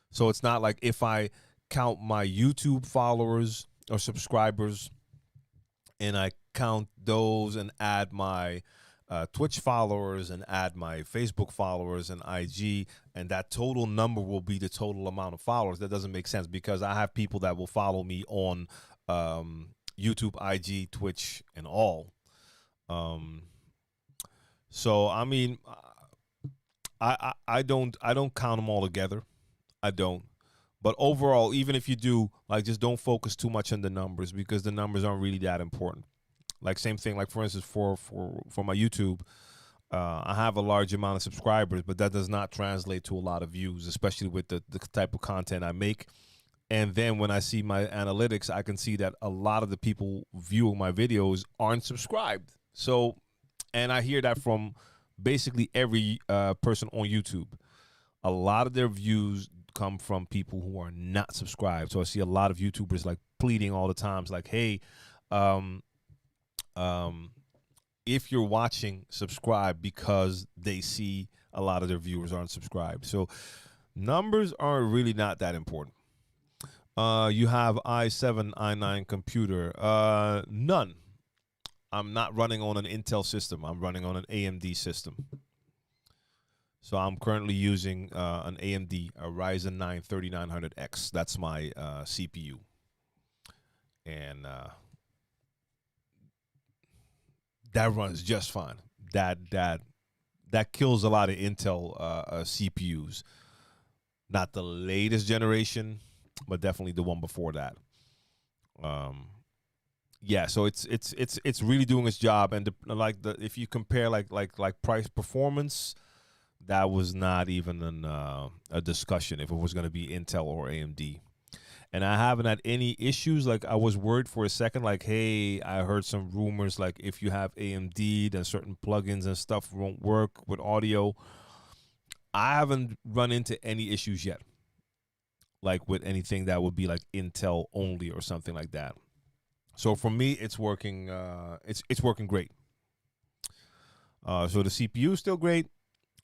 Speaker 1: So it's not like if I count my YouTube followers or subscribers and I count those and add my Twitch followers and add my Facebook followers and IG, and that total number will be the total amount of followers. That doesn't make sense because I have people that will follow me on YouTube, IG, Twitch, and all. Um, so I mean, I don't count them all together. I don't. But overall, even if you do, like, just don't focus too much on the numbers because the numbers aren't really that important. Like same thing, like for instance, for my YouTube, I have a large amount of subscribers, but that does not translate to a lot of views, especially with the type of content I make. And then when I see my analytics, I can see that a lot of the people viewing my videos aren't subscribed. So, and I hear that from basically every person on YouTube. A lot of their views come from people who are not subscribed. So I see a lot of YouTubers like pleading all the times, like, "Hey, um, um, if you're watching, subscribe," because they see a lot of their viewers aren't subscribed. So numbers are really not that important. You have i7, i9 computer. None. I'm not running on an Intel system. I'm running on an AMD system. So I'm currently using an AMD, a Ryzen 9 3900X. That's my CPU. And that runs just fine. That kills a lot of Intel CPUs. Not the latest generation, but definitely the one before that. Yeah, so it's really doing its job, and if you compare like price performance, that was not even a discussion if it was going to be Intel or AMD. And I haven't had any issues. Like I was worried for a second, like, hey, I heard some rumors like if you have AMD, then certain plugins and stuff won't work with audio. I haven't run into any issues yet, like with anything that would be like Intel only or something like that. So for me, it's working. It's working great. So the CPU is still great.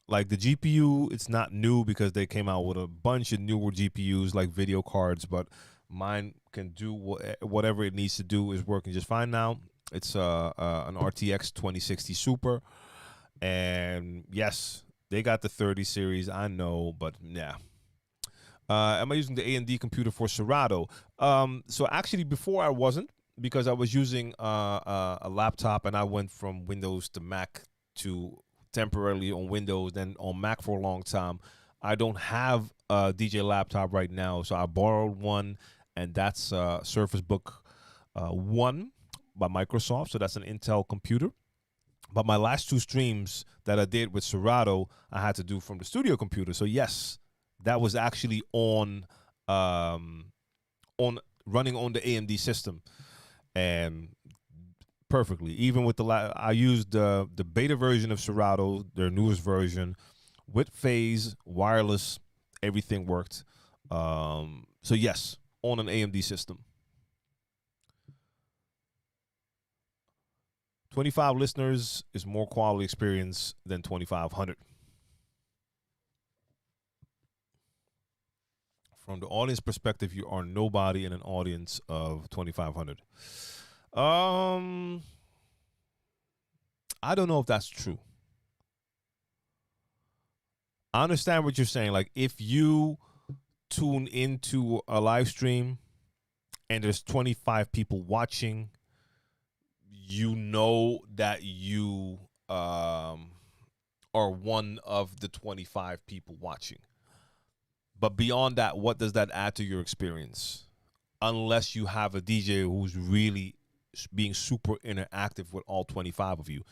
Speaker 1: Like the GPU, it's not new because they came out with a bunch of newer GPUs like video cards, but mine can do whatever it needs to do. Is working just fine now. It's an RTX 2060 Super, and yes, they got the 30 series. I know, but yeah. Am I using the AMD computer for Serato? So actually, before I wasn't. because I was using a laptop, and I went from Windows to Mac to temporarily on Windows, then on Mac for a long time. I don't have a DJ laptop right now, so I borrowed one, and that's Surface Book 1 by Microsoft. So that's an Intel computer. But my last two streams that I did with Serato, I had to do from the studio computer. So yes, that was actually um, on running on the AMD system, and perfectly. Even with I used the beta version of Serato, their newest version, with phase wireless. Everything worked. So yes, on an AMD system. 25 listeners is more quality experience than 2,500. From the audience perspective, you are nobody in an audience of 2,500. Um, I don't know if that's true. I understand what you're saying. Like, if you tune into a live stream and there's 25 people watching, you know that you are one of the 25 people watching. But beyond that, what does that add to your experience? Unless you have a DJ who's really being super interactive with all 25 of you.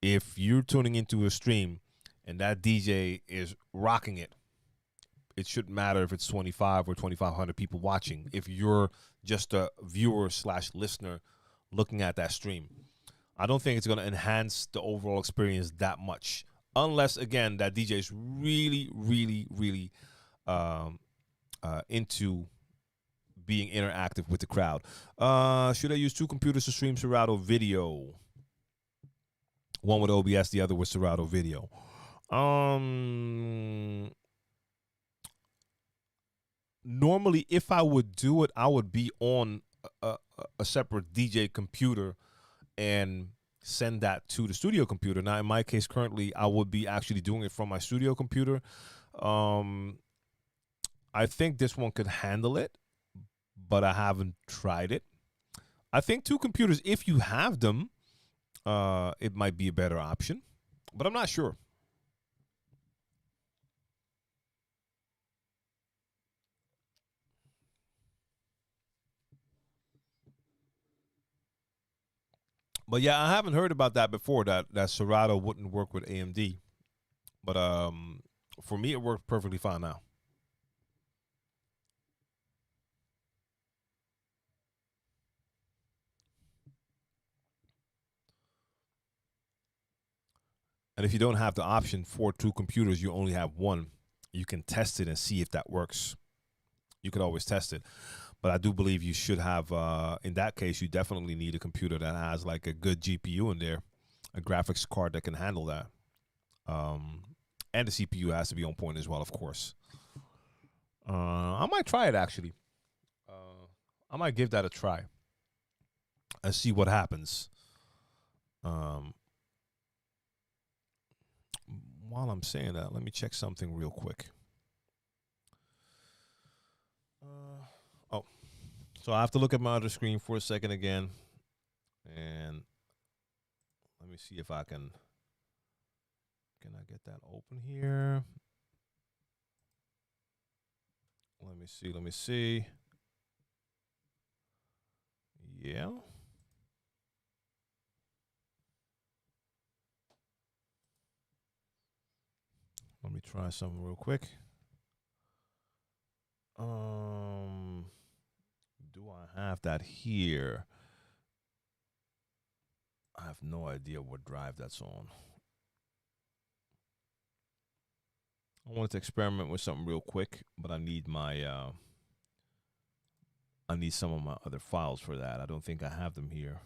Speaker 1: If you're tuning into a stream and that DJ is rocking it, it shouldn't matter if it's 25 or 2,500 people watching. If you're just a viewer slash listener looking at that stream, I don't think it's going to enhance the overall experience that much. Unless, again, that DJ is really, really, really into being interactive with the crowd. Should I use two computers to stream Serato video? One with OBS, the other with Serato video. Normally, if I would do it, I would be on a separate DJ computer and send that to the studio computer. Now, in my case, currently, I would be actually doing it from my studio computer. I think this one could handle it, but I haven't tried it. I think two computers, if you have them, it might be a better option, but I'm not sure. But yeah, I haven't heard about that before. That Serato wouldn't work with AMD, but for me, it worked perfectly fine now. And if you don't have the option for two computers, you only have one. You can test it and see if that works. You could always test it, but I do believe you should have. In that case, you definitely need a computer that has like a good GPU in there, a graphics card that can handle that, and the CPU has to be on point as well, of course. I might try it actually. I might give that a try and see what happens. Um, while I'm saying that, let me check something real quick. Oh, so I have to look at my other screen for a second again, and let me see if I can. Can I get that open here? Let me see. Let me see. Yeah. Let me try something real quick. Do I have that here? I have no idea what drive that's on. I wanted to experiment with something real quick, but I need my I need some of my other files for that. I don't think I have them here.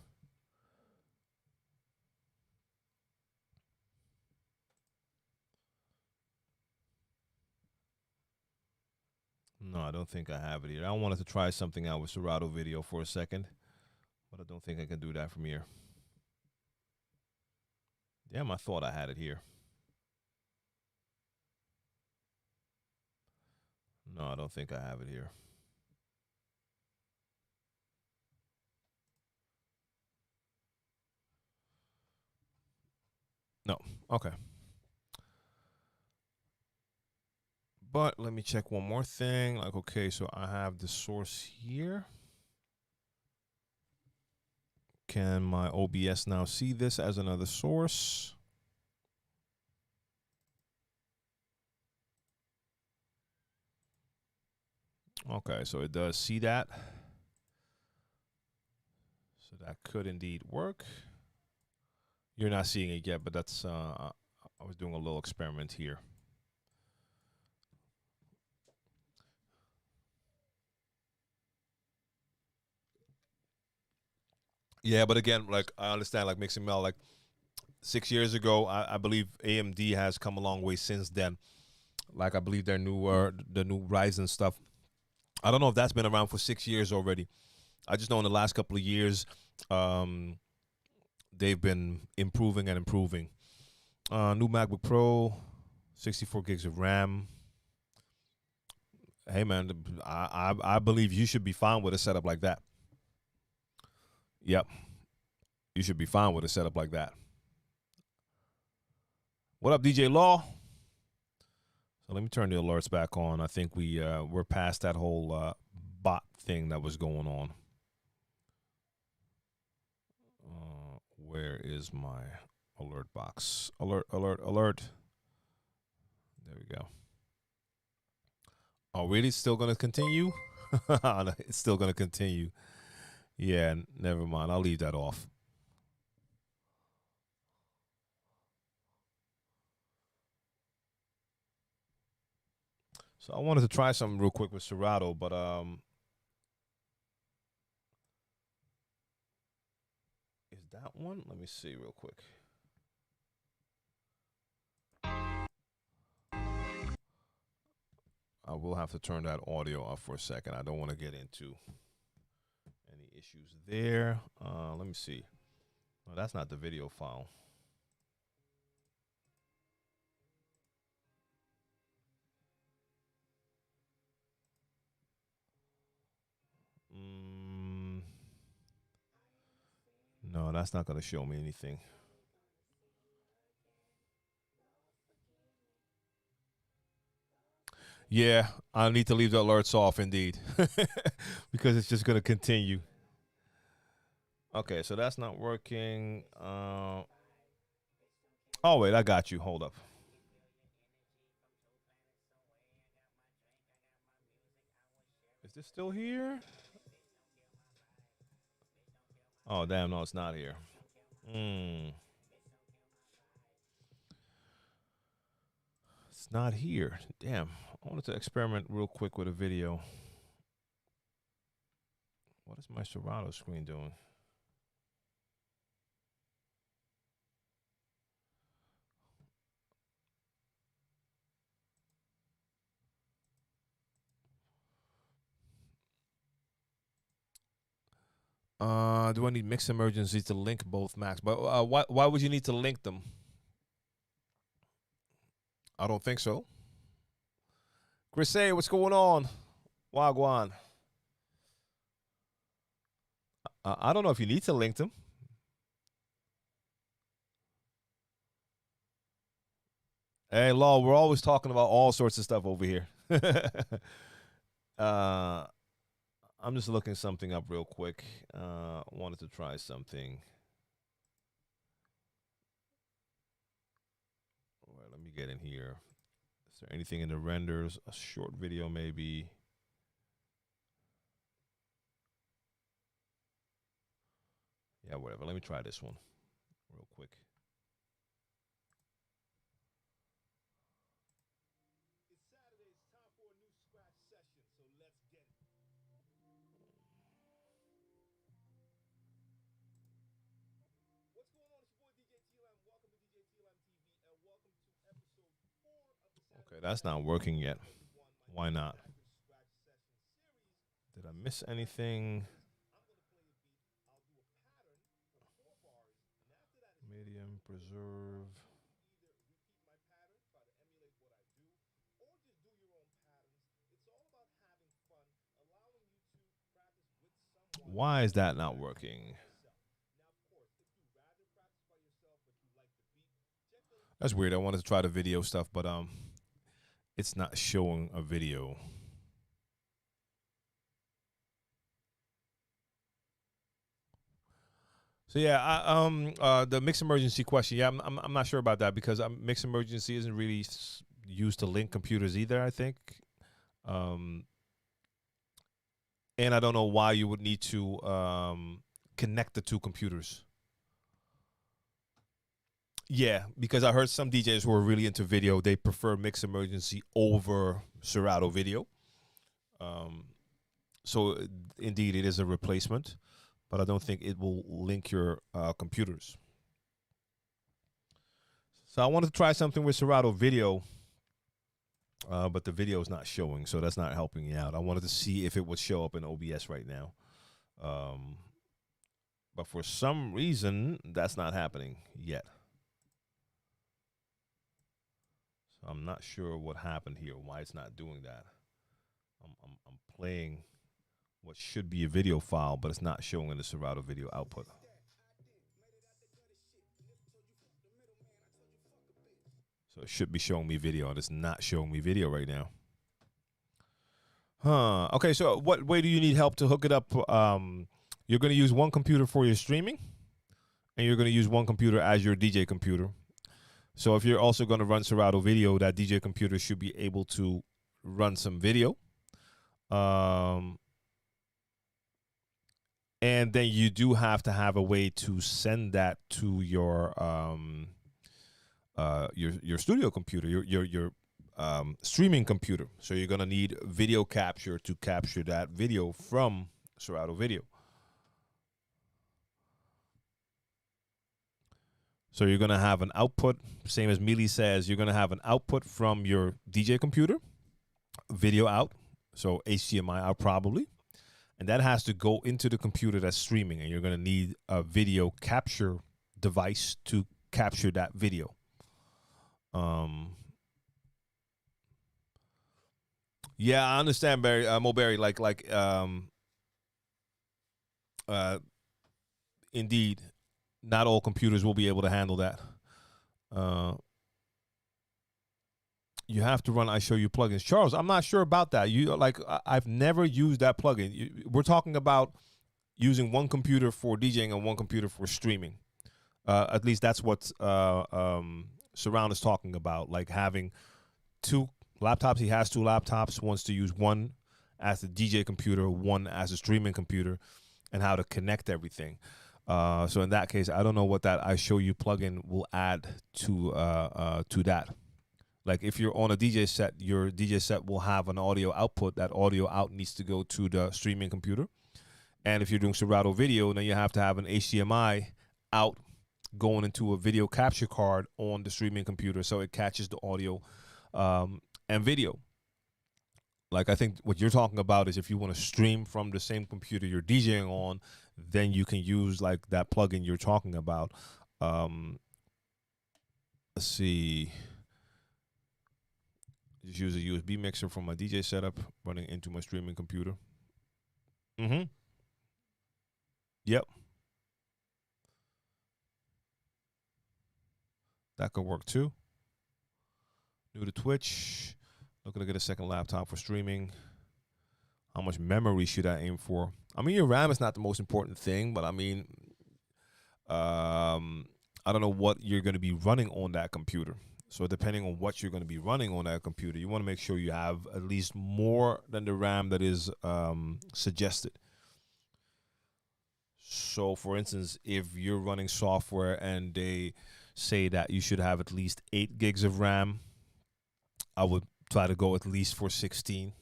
Speaker 1: No, I don't think I have it here. I wanted to try something out with Serato video for a second, but I don't think I can do that from here. Damn, I thought I had it here. No, I don't think I have it here. No. Okay. But let me check one more thing. Like, okay, so I have the source here. Can my OBS now see this as another source? Okay, so it does see that. So that could indeed work. You're not seeing it yet, but that's I was doing a little experiment here. Yeah, but again, like I understand, like mixing mel, like 6 years ago, I believe AMD has come a long way since then. Like I believe their new the new Ryzen stuff. I don't know if that's been around for 6 years already. I just know in the last couple of years, um, they've been improving and improving. New MacBook Pro, 64 gigs of RAM. Hey man, I believe you should be fine with a setup like that. Yep, you should be fine with a setup like that. What up, DJ Law? So let me turn the alerts back on. I think we're past that whole bot thing that was going on. Where is my alert box? Alert, alert, alert. There we go. Oh, really? It's still going to continue? It's still going to continue. Yeah, never mind. I'll leave that off. So I wanted to try something real quick with Serato, but is that one? Let me see real quick. I will have to turn that audio off for a second. I don't want to get into any issues there. Let me see. No, that's not the video file. Mm, no, that's not going to show me anything. Yeah, I need to leave the alerts off indeed because it's just going to continue. Okay, so that's not working. Oh, wait, I got you. Hold up. Is this still here? Oh, damn, no, it's not here. Hmm. It's not here. Damn. I wanted to experiment real quick with a video. What is my Serato screen doing? Do I need mix emergencies to link both Macs? But why would you need to link them? I don't think so. Chris, hey, what's going on? Wagwan. I don't know if you need to link them. Hey, Law, we're always talking about all sorts of stuff over here. uh, I'm just looking something up real quick. Wanted to try something. All right, let me get in here. Is there anything in the renders? A short video, maybe. Yeah, whatever. Let me try this one real quick. Okay, that's not working yet. Why not? Did I miss anything? Medium, preserve. Why is that not working? That's weird. I wanted to try the video stuff, but it's not showing a video. So yeah, the mixed emergency question. Yeah, I'm not sure about that because mixed emergency isn't really used to link computers either. I think, um, and I don't know why you would need to connect the two computers. Yeah, because I heard some DJs who are really into video. They prefer mixed emergency over Serato video. Um, so indeed, it is a replacement, but I don't think it will link your computers. So I wanted to try something with Serato video, but the video is not showing, so that's not helping me out. I wanted to see if it would show up in OBS right now, but for some reason, that's not happening yet. So I'm not sure what happened here, why it's not doing that. I'm playing what should be a video file, but it's not showing in the Serato video output. So it should be showing me video, and it's not showing me video right now. Huh. Okay, so what way do you need help to hook it up? You're going to use one computer for your streaming, and you're going to use one computer as your DJ computer. So if you're also going to run Serato video, that DJ computer should be able to run some video. And then you do have to have a way to send that to your studio computer, your streaming computer. So you're gonna need video capture to capture that video from Serato Video. So you're gonna have an output, same as Mealy says. You're gonna have an output from your DJ computer, video out, so HDMI out probably. And that has to go into the computer that's streaming, and you're going to need a video capture device to capture that video. Yeah, I understand, Barry. Mo Barry, indeed, not all computers will be able to handle that. You have to run I Show You plugins. Charles, I'm not sure about that. I've never used that plugin. We're talking about using one computer for DJing and one computer for streaming. At least that's what Surround is talking about, like having two laptops. He has two laptops, wants to use one as the DJ computer, one as a streaming computer, and how to connect everything. So in that case, I don't know what that I Show You plugin will add to that. Like if you're on a DJ set, your DJ set will have an audio output. That audio out needs to go to the streaming computer. And if you're doing Serato video, then you have to have an HDMI out going into a video capture card on the streaming computer so it catches the audio and video. Like I think what you're talking about is if you want to stream from the same computer you're DJing on, then you can use like that plugin you're talking about. Let's see. Just use a USB mixer from my DJ setup running into my streaming computer. Mm-hmm. Yep. That could work too. New to Twitch. Looking to get a second laptop for streaming. How much memory should I aim for? I mean, your RAM is not the most important thing, but I mean, I don't know what you're going to be running on that computer. So depending on what you're going to be running on that computer, you want to make sure you have at least more than the RAM that is suggested. So for instance, if you're running software and they say that you should have at least 8 gigs of RAM, I would try to go at least for 16.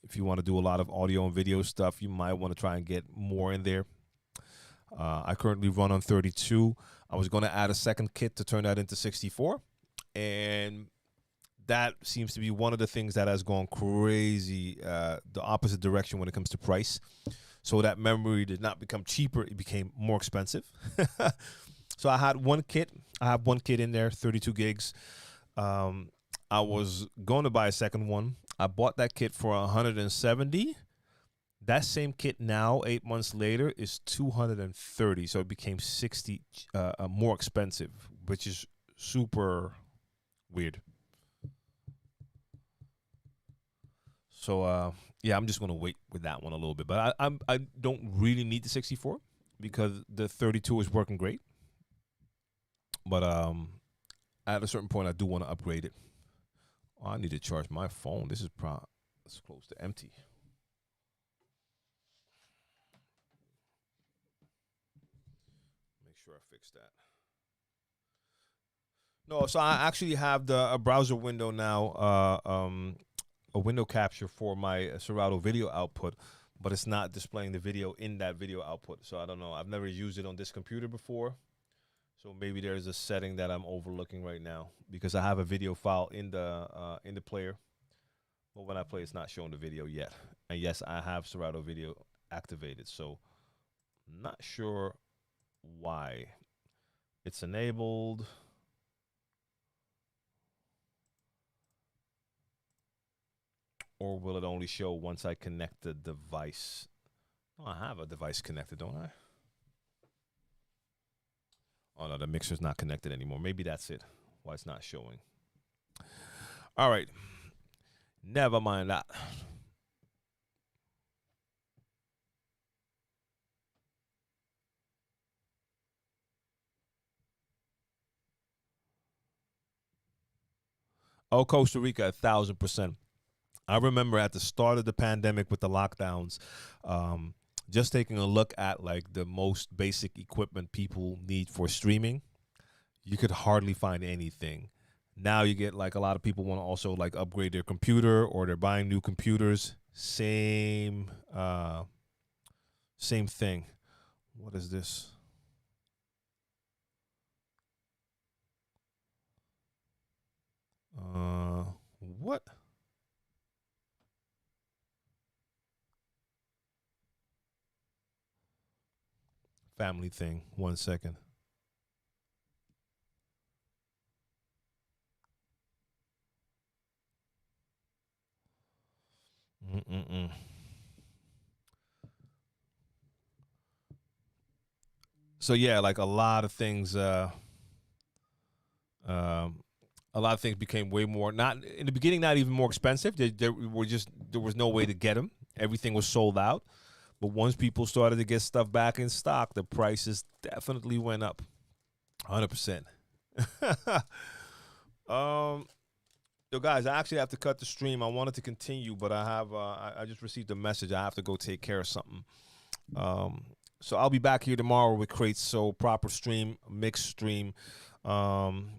Speaker 1: If you want to do a lot of audio and video stuff, you might want to try and get more in there. I currently run on 32. I was going to add a second kit to turn that into 64. And that seems to be one of the things that has gone crazy, the opposite direction when it comes to price. So that memory did not become cheaper. It became more expensive. So I had one kit. I have one kit in there, 32 gigs. I was going to buy a second one. I bought that kit for 170. That same kit now, 8 months later, is 230. So it became 60 more expensive, which is super weird. So yeah, I'm just gonna wait with that one a little bit. But I don't really need the 64 because the 32 is working great. But at a certain point, I do want to upgrade it. Oh, I need to charge my phone. This is it's close to empty. Make sure I fix that. No, so I actually have a browser window now, a window capture for my Serato video output, but it's not displaying the video in that video output. So I don't know. I've never used it on this computer before. So maybe there's a setting that I'm overlooking right now because I have a video file in the player, but when I play, it's not showing the video yet. And yes, I have Serato video activated, so I'm not sure why it's enabled. Or will it only show once I connect the device? Oh, I have a device connected, don't I? Oh, no, the mixer's not connected anymore. Maybe that's it, why it's not showing. All right. Never mind that. Oh, Costa Rica, 1,000%. I remember at the start of the pandemic with the lockdowns, just taking a look at like the most basic equipment people need for streaming, you could hardly find anything. Now you get like a lot of people want to also like upgrade their computer or they're buying new computers. Same thing. What is this? What? Family thing. 1 second. Mm-mm-mm. So yeah, like um, a lot of things became way more not in the beginning, not even more expensive. There was no way to get them. Everything was sold out. But once people started to get stuff back in stock, the prices definitely went up, 100%. um, Yo, guys, I actually have to cut the stream. I wanted to continue, but I just received a message. I have to go take care of something. Um, so I'll be back here tomorrow with crates. So proper stream, mixed stream. Um,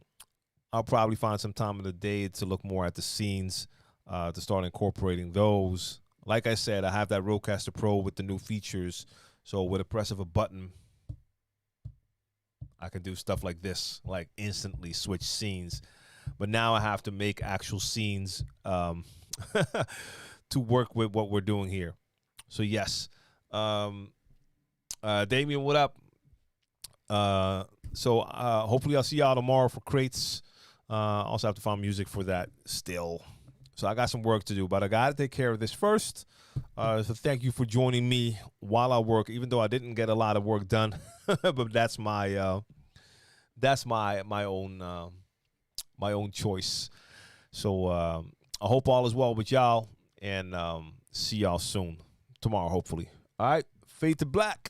Speaker 1: I'll probably find some time in the day to look more at the scenes, to start incorporating those. Like I said, I have that Rodecaster Pro with the new features. So with a press of a button, I can do stuff like this, like instantly switch scenes. But now I have to make actual scenes to work with what we're doing here. So yes, Damien, what up? So hopefully I'll see y'all tomorrow for crates. Also have to find music for that still. So I got some work to do, but I got to take care of this first. So thank you for joining me while I work, even though I didn't get a lot of work done. But that's my my own choice. So I hope all is well with y'all, and see y'all soon tomorrow, hopefully. All right, fade to black.